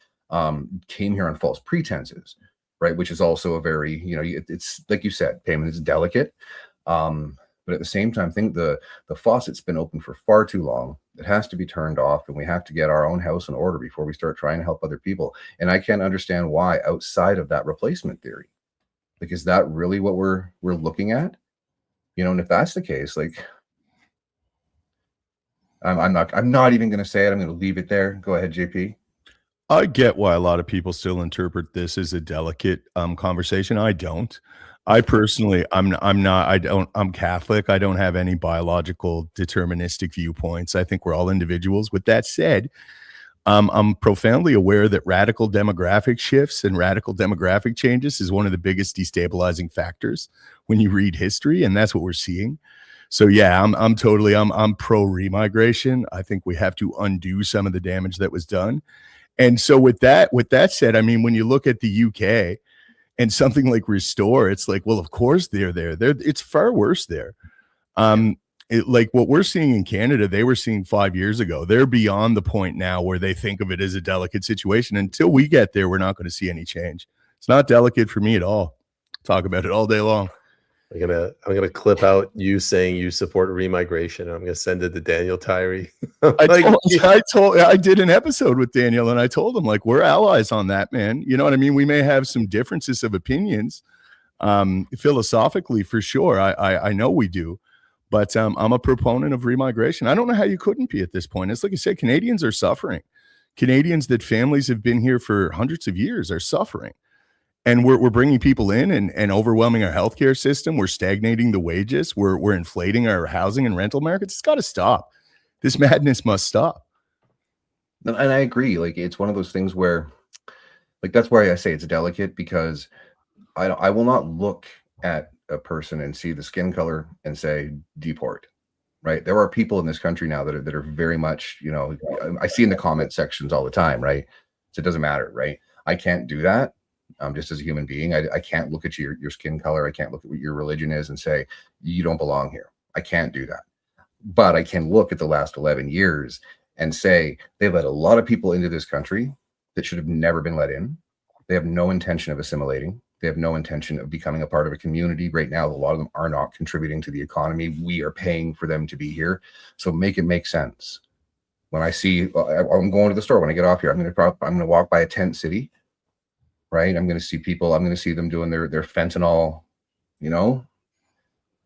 came here on false pretenses, right? Which is also a very, you know, it's like you said, Peyman, it's delicate. But at the same time, I think the faucet's been open for far too long. It has to be turned off, and we have to get our own house in order before we start trying to help other people. And I can't understand why outside of that replacement theory. Like, is that really what we're looking at? You know, and if that's the case, like, I'm not even going to say it. I'm going to leave it there. Go ahead, JP. I get why a lot of people still interpret this as a delicate conversation. I don't. I personally, I'm Catholic. I don't have any biological deterministic viewpoints. I think we're all individuals. With that said, I'm profoundly aware that radical demographic shifts and radical demographic changes is one of the biggest destabilizing factors when you read history, and that's what we're seeing. So yeah, I'm totally pro remigration. I think we have to undo some of the damage that was done. And so with that said, I mean, when you look at the UK and something like Restore, it's like, well, of course they're there. It's far worse there. Like what we're seeing in Canada, they were seeing 5 years ago. They're beyond the point now where they think of it as a delicate situation. Until we get there, we're not going to see any change. It's not delicate for me at all. Talk about it all day long. I'm gonna clip out you saying you support remigration. I'm gonna send it to Daniel Tyree. I did an episode with Daniel, and I told him, like, we're allies on that, man. You know what I mean? We may have some differences of opinions, philosophically for sure. I know we do, but I'm a proponent of remigration. I don't know how you couldn't be at this point. It's like I said, Canadians are suffering. Canadians that families have been here for hundreds of years are suffering. And we're bringing people in and overwhelming our healthcare system. We're stagnating the wages. We're inflating our housing and rental markets. It's got to stop. This madness must stop. And I agree. Like, it's one of those things where, like, that's why I say it's delicate, because I will not look at a person and see the skin color and say deport. Right? There are people in this country now that are very much, you know, I see in the comment sections all the time. Right? So it doesn't matter. Right? I can't do that. Just as a human being, I can't look at your skin color. I can't look at what your religion is and say, you don't belong here. I can't do that. But I can look at the last 11 years and say, they've let a lot of people into this country that should have never been let in. They have no intention of assimilating. They have no intention of becoming a part of a community. Right now, a lot of them are not contributing to the economy. We are paying for them to be here. So make it make sense. When I see, I'm going to the store when I get off here, I'm going to walk by a tent city. Right, I'm going to see people. I'm going to see them doing their fentanyl. You know,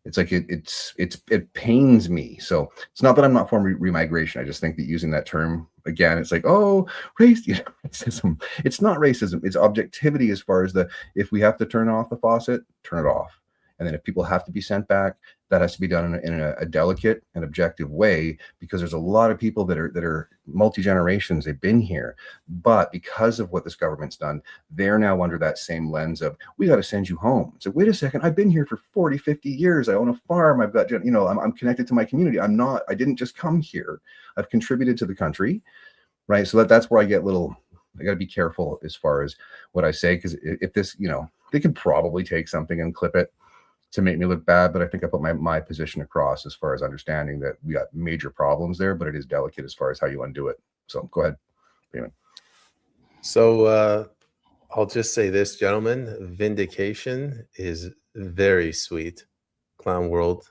it's like it pains me. So it's not that I'm not for remigration. I just think that using that term again, it's like, oh, race, you know, racism. It's not racism. It's objectivity. As far as if we have to turn off the faucet, turn it off. And then if people have to be sent back, that has to be done in a delicate and objective way, because there's a lot of people that are multi-generations, they've been here, but because of what this government's done, they're now under that same lens of, we got to send you home. So wait a second, I've been here for 40, 50 years. I own a farm. I've got, I'm connected to my community. I didn't just come here. I've contributed to the country, right? So that's where I got to be careful as far as what I say, because if this, they could probably take something and clip it to make me look bad, but I think I put my position across as far as understanding that we got major problems there, but it is delicate as far as how you undo it. So go ahead, Peyman. So I'll just say this, gentlemen, vindication is very sweet. Clown World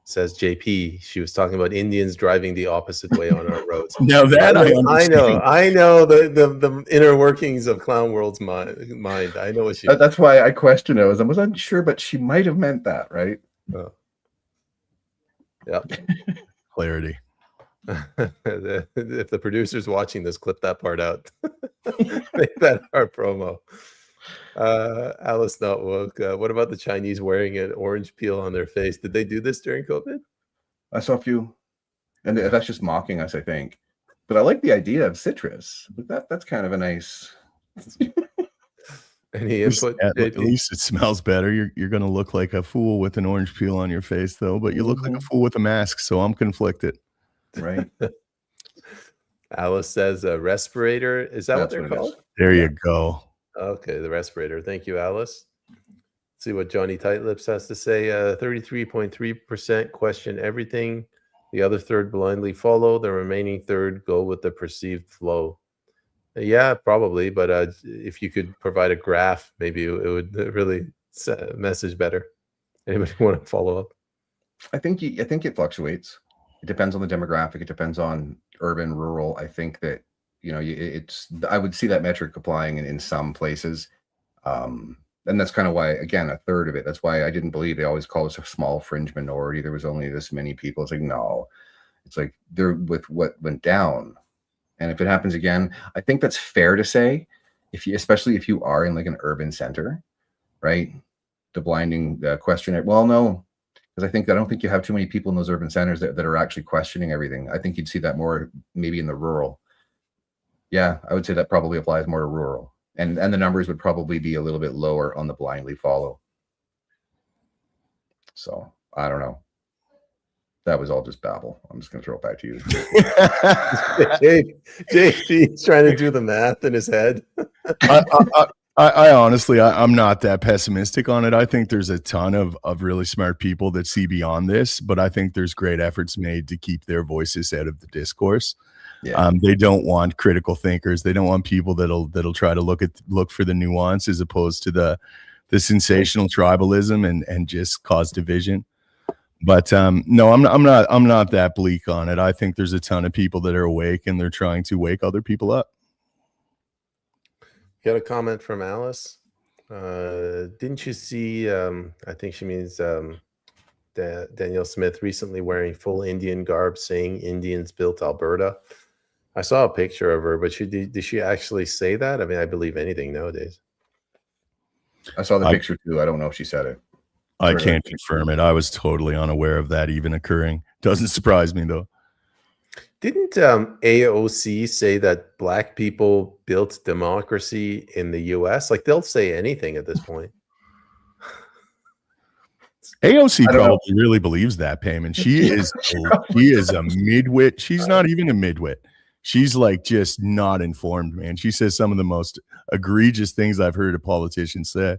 says JP, she was talking about Indians driving the opposite way on our roads. Now that I know the inner workings of Clown World's mind. I know what she. That's why I questioned it. I was unsure, but she might have meant that, right? Oh. Yeah. Clarity. If the producer's watching this, clip that part out. Make that our promo. Alice Not Woke. What about the Chinese wearing an orange peel on their face? Did they do this during COVID? I saw a few, and that's just mocking us, I think. But I like the idea of citrus. That's kind of a nice. Any input? At least it smells better. You're going to look like a fool with an orange peel on your face, though. But you look like a fool with a mask, so I'm conflicted. Right. Alice says a respirator. Is that what they're called? There you go. Okay, the respirator. Thank you, Alice. Let's see what Johnny Tightlips has to say. 33.3% question everything. The other third blindly follow. The remaining third go with the perceived flow. Yeah, probably. But if you could provide a graph, maybe it would really message better. Anybody want to follow up? I think it fluctuates. It depends on the demographic. It depends on urban, rural. I think that, I would see that metric applying in some places. And that's kind of why, again, a third of it, that's why I didn't believe they always call us a small fringe minority. There was only this many people. It's like, no, it's like they're with what went down. And if it happens again, I think that's fair to say, especially if you are in like an urban center, right? The blinding questionnaire. Well, no, because I don't think you have too many people in those urban centers that are actually questioning everything. I think you'd see that more maybe in the rural. Yeah, I would say that probably applies more to rural. And the numbers would probably be a little bit lower on the blindly follow. So I don't know. That was all just babble. I'm just going to throw it back to you. JP's trying to do the math in his head. I honestly, I'm not that pessimistic on it. I think there's a ton of really smart people that see beyond this, but I think there's great efforts made to keep their voices out of the discourse. Yeah. They don't want critical thinkers. They don't want people that'll try to look for the nuance as opposed to the sensational tribalism and just cause division. But no, I'm not that bleak on it. I think there's a ton of people that are awake and they're trying to wake other people up. Got a comment from Alice. Didn't you see? I think she means Danielle Smith recently wearing full Indian garb, saying Indians built Alberta. I saw a picture of her, but did she actually say that? I mean, I believe anything nowadays. I saw the picture too. I don't know if she said it. I can't confirm it. I was totally unaware of that even occurring. Doesn't surprise me though. Didn't AOC say that Black people built democracy in the U.S.? Like they'll say anything at this point. AOC probably really believes that, Peyman. She is a midwit. She's not even a midwit. She's like just not informed, man. She says some of the most egregious things I've heard a politician say.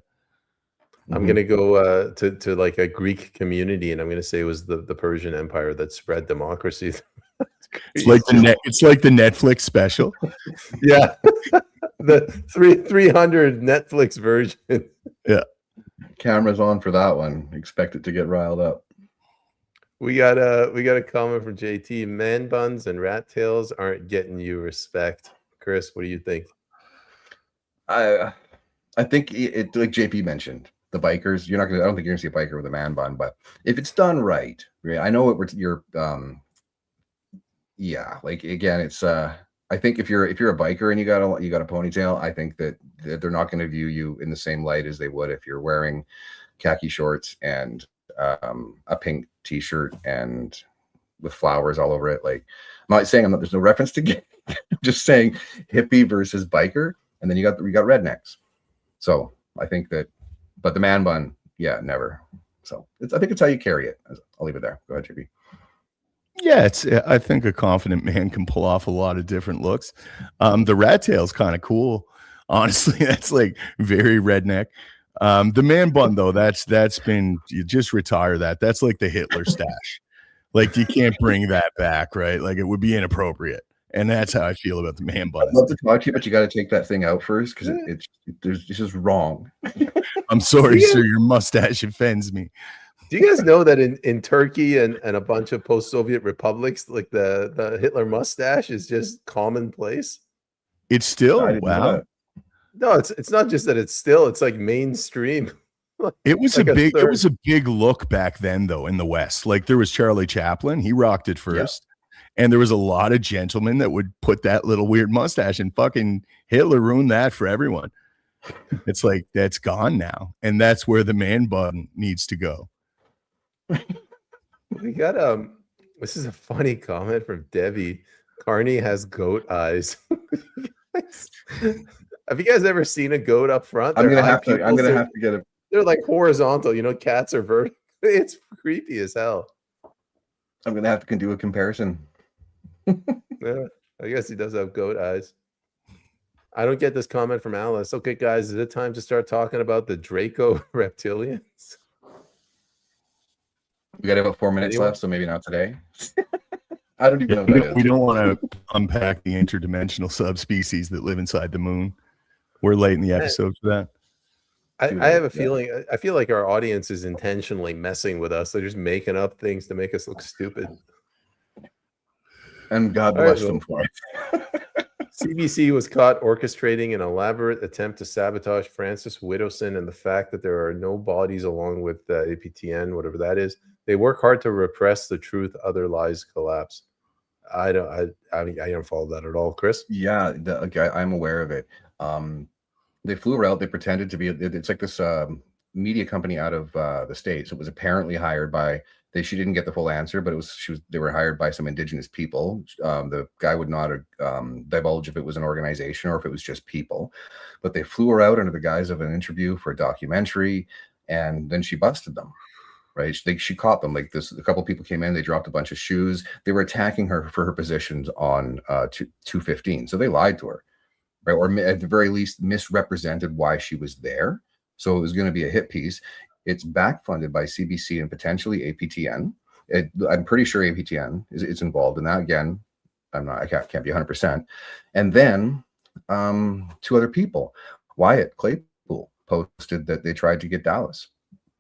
I'm going to go to like a Greek community, and I'm going to say it was the Persian Empire that spread democracy. It's like the Netflix special. Yeah. The 300 Netflix version. Yeah. Camera's on for that one. Expect it to get riled up. We got a comment from JT. Man buns and rat tails aren't getting you respect. Kris, what do you think? I think it like JP mentioned, the bikers. I don't think you're gonna see a biker with a man bun, but if it's done right, I know yeah, like again, it's I think if you're a biker and you got a ponytail, I think that they're not going to view you in the same light as they would if you're wearing khaki shorts and a pink t-shirt and with flowers all over it. Like, I'm not saying there's no reference to gay. I'm just saying hippie versus biker, and then we got rednecks. So I think that, but the man bun, yeah, never. So I think it's how you carry it. I'll leave it there. Go ahead, JB. Yeah, I think a confident man can pull off a lot of different looks. The rat tail's kind of cool. Honestly, that's like very redneck. The man bun though, that's been, you just retire that. That's like the Hitler stash. Like you can't bring that back, right? Like it would be inappropriate. And that's how I feel about the man bun. I'd love to talk to you, but you got to take that thing out first because it's just wrong. I'm sorry, sir. Your mustache offends me. Do you guys know that in Turkey and a bunch of post-Soviet republics, like the Hitler mustache is just commonplace? It's still, wow. No, it's not just that it's like mainstream. It was it was a big look back then though in the West. Like there was Charlie Chaplin, he rocked it first. Yeah. And there was a lot of gentlemen that would put that little weird mustache, and fucking Hitler ruined that for everyone. It's like that's gone now. And that's where the man bun needs to go. We got this is a funny comment from Debbie. Carney has goat eyes. Have you guys ever seen a goat up front? I'm gonna have to get a. They're like horizontal, cats are vertical. It's creepy as hell. I'm gonna have to do a comparison. Yeah, I guess he does have goat eyes. I don't get this comment from Alice. Okay, guys, is it time to start talking about the Draco reptilians? We got about 4 minutes left, so maybe not today. I don't even know what that is. We don't want to unpack the interdimensional subspecies that live inside the moon. We're late in the episode for that. I have a feeling, I feel like our audience is intentionally messing with us. They're just making up things to make us look stupid. And God bless them for it. CBC was caught orchestrating an elaborate attempt to sabotage Francis Widdowson, and the fact that there are no bodies along with APTN, whatever that is. They work hard to repress the truth. Other lies collapse. I don't follow that at all, Kris. Yeah, I'm aware of it. They flew her out. They pretended to be. It's like this media company out of the States. It was apparently hired by. She didn't get the full answer, but they were hired by some indigenous people. The guy would not divulge if it was an organization or if it was just people. But they flew her out under the guise of an interview for a documentary, and then she busted them. Right, she caught them like this. A couple of people came in, they dropped a bunch of shoes. They were attacking her for her positions on 215. So they lied to her, right? Or at the very least misrepresented why she was there. So it was going to be a hit piece. It's back funded by CBC and potentially APTN. I'm pretty sure APTN is involved in that. Again, I can't be 100%. And then 2 other people. Wyatt Claypool posted that they tried to get Dallas.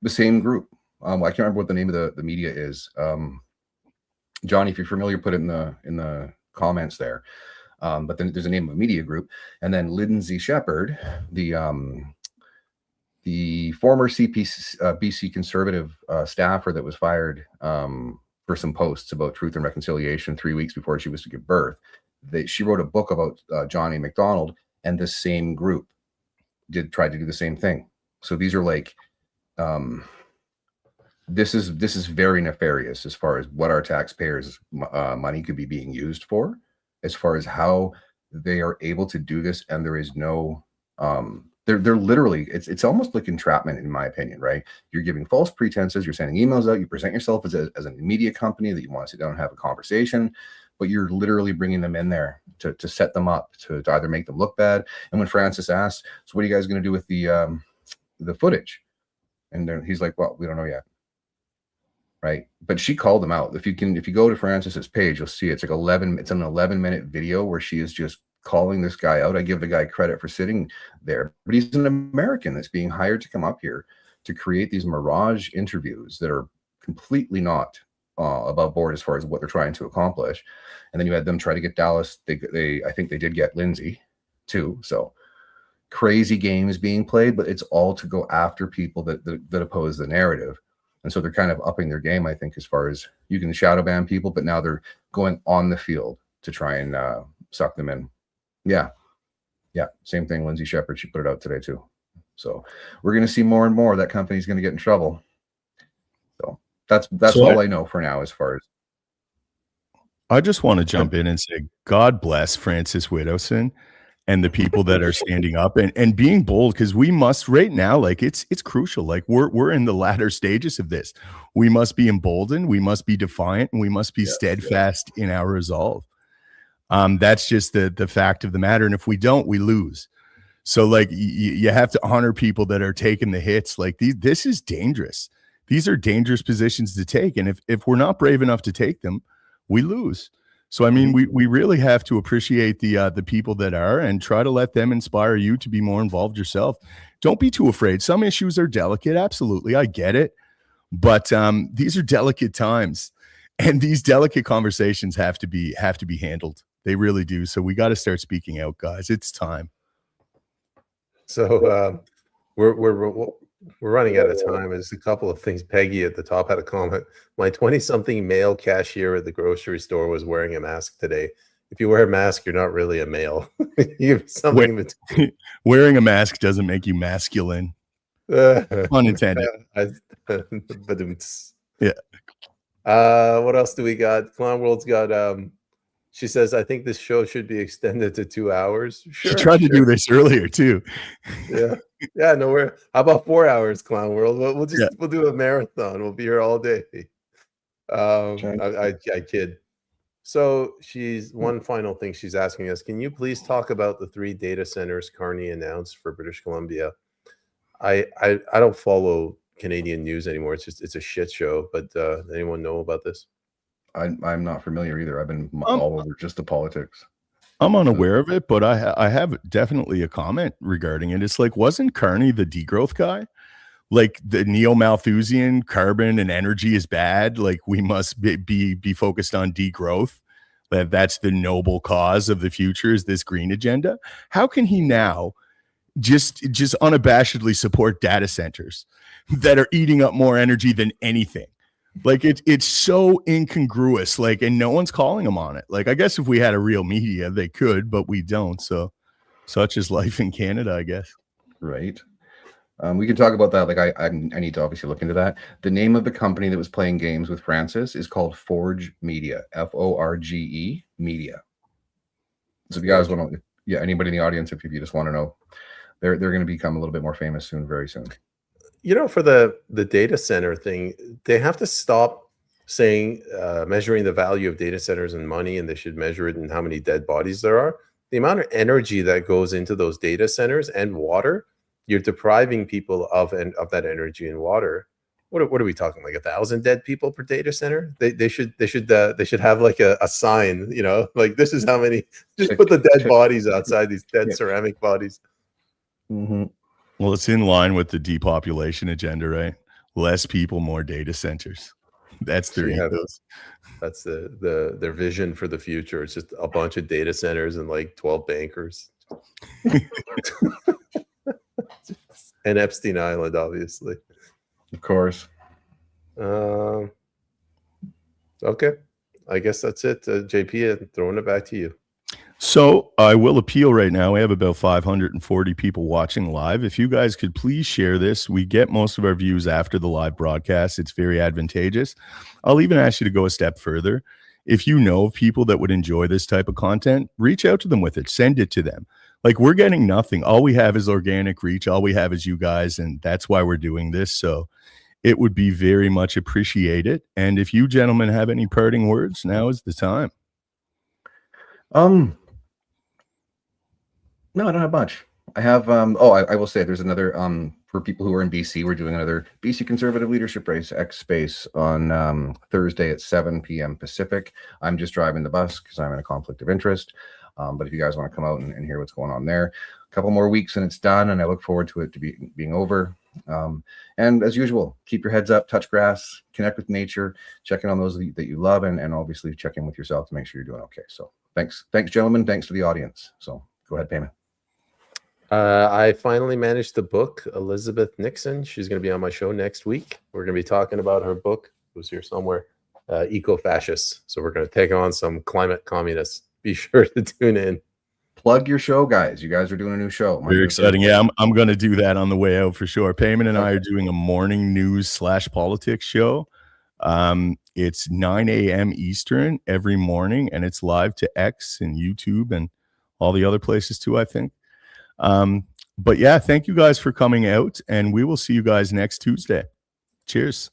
The same group. I can't remember what the name of the media is. Johnny, if you're familiar, put it in the comments there. But then there's a name of a media group, and then Lindsay Shepherd, the former BC Conservative staffer that was fired for some posts about truth and reconciliation 3 weeks before she was to give birth. She wrote a book about Johnny McDonald, and the same group tried to do the same thing. So these are like. This is very nefarious as far as what our taxpayers' money could be being used for, as far as how they are able to do this, and there is no they're literally it's almost like entrapment in my opinion, right? You're giving false pretenses, you're sending emails out, you present yourself as a media company that you want to sit down and have a conversation, but you're literally bringing them in there to set them up to either make them look bad. And when Francis asked, so what are you guys going to do with the footage? And then he's like, well, we don't know yet. Right. But she called them out. If you go to Francis's page, you'll see it's an 11-minute video where she is just calling this guy out. I give the guy credit for sitting there, but he's an American that's being hired to come up here to create these mirage interviews that are completely not above board as far as what they're trying to accomplish. And then you had them try to get Dallas. I think they did get Lindsay too. So crazy game is being played, but it's all to go after people that oppose the narrative. And so they're kind of upping their game, I think, as far as you can shadow ban people, but now they're going on the field to try and suck them in. Yeah. Same thing. Lindsay Shepherd, she put it out today too. So we're going to see more and more. That company's going to get in trouble. So That's So all I know for now as far as. I just want to jump in and say, God bless Francis Widdowson and the people that are standing up and being bold, because we must right now, like it's crucial. Like we're in the latter stages of this. We must be emboldened, we must be defiant, and we must be steadfast in our resolve. That's just the fact of the matter. And if we don't, we lose. So like you have to honor people that are taking the hits. Like this is dangerous. These are dangerous positions to take. And if we're not brave enough to take them, we lose. So, I mean, we really have to appreciate the people that are and try to let them inspire you to be more involved yourself. Don't be too afraid. Some issues are delicate. Absolutely. I get it. But these are delicate times, and these delicate conversations have to be handled. They really do. So we got to start speaking out, guys. It's time. So we're running out of time. There's a couple of things. Peggy at the top had a comment. My 20-something male cashier at the grocery store was wearing a mask today. If you wear a mask, you're not really a male. You have something between. Wearing a mask doesn't make you masculine. Unintended. Yeah. What else do we got? Clown World's got she says, I think this show should be extended to 2 hours. Sure, she tried to do this earlier too. Yeah, no, how about 4 hours, Clown World? We'll do a marathon. We'll be here all day. I kid. So one final thing she's asking us, can you please talk about the 3 data centers Carney announced for British Columbia? I don't follow Canadian news anymore. It's a shit show. But anyone know about this? I'm not familiar either. I've been all over just the politics. I'm unaware of it, but I have definitely a comment regarding it. It's like, wasn't Carney the degrowth guy? Like the neo-Malthusian carbon and energy is bad. Like we must be focused on degrowth. That's the noble cause of the future, is this green agenda. How can he now just unabashedly support data centers that are eating up more energy than anything? Like it's so incongruous, like, and no one's calling them on it. Like, I guess if we had a real media, they could, but we don't. So such is life in Canada, I guess. Right. We can talk about that. Like I need to obviously look into that. The name of the company that was playing games with Francis is called Forge Media, Forge Media. So if you guys want to, anybody in the audience, if you just want to know, they're going to become a little bit more famous very soon. You know, for the data center thing, they have to stop saying measuring the value of data centers in money, and they should measure it in how many dead bodies there are. The amount of energy that goes into those data centers and water, you're depriving people of that energy and water. What are we talking, like 1,000 dead people per data center? They should have like a sign, you know, like this is how many. Just put the dead bodies outside, these dead ceramic bodies. Mm-hmm. Well, it's in line with the depopulation agenda, right? Less people, more data centers. That's their ethos. That's their vision for the future. It's just a bunch of data centers and like 12 bankers. And Epstein Island, obviously. Of course. Okay. I guess that's it. JP, throwing it back to you. So I will appeal right now. We have about 540 people watching live. If you guys could please share this. We get most of our views after the live broadcast. It's very advantageous. I'll even ask you to go a step further. If you know of people that would enjoy this type of content, reach out to them with it. Send it to them. Like, we're getting nothing. All we have is organic reach. All we have is you guys, and that's why we're doing this. So it would be very much appreciated. And if you gentlemen have any parting words, now is the time. No, I don't have much. I have I will say there's another for people who are in BC, we're doing another BC Conservative Leadership Race X Space on Thursday at 7 p.m. Pacific. I'm just driving the bus because I'm in a conflict of interest. But if you guys want to come out and hear what's going on there, a couple more weeks and it's done, and I look forward to it being over. And as usual, keep your heads up, touch grass, connect with nature, check in on those that you love, and obviously check in with yourself to make sure you're doing okay. So thanks gentlemen. Thanks to the audience. So go ahead, Peyman. I finally managed to book Elizabeth Nixon. She's going to be on my show next week. We're going to be talking about her book. It was here somewhere, Eco-Fascists. So we're going to take on some climate communists. Be sure to tune in. Plug your show, guys. You guys are doing a new show. Very exciting. Yeah, I'm going to do that on the way out for sure. Peyman and I are doing a morning news /politics show It's 9 a.m. Eastern every morning, and it's live to X and YouTube and all the other places too, I think. But yeah, thank you guys for coming out, and we will see you guys next Tuesday. Cheers.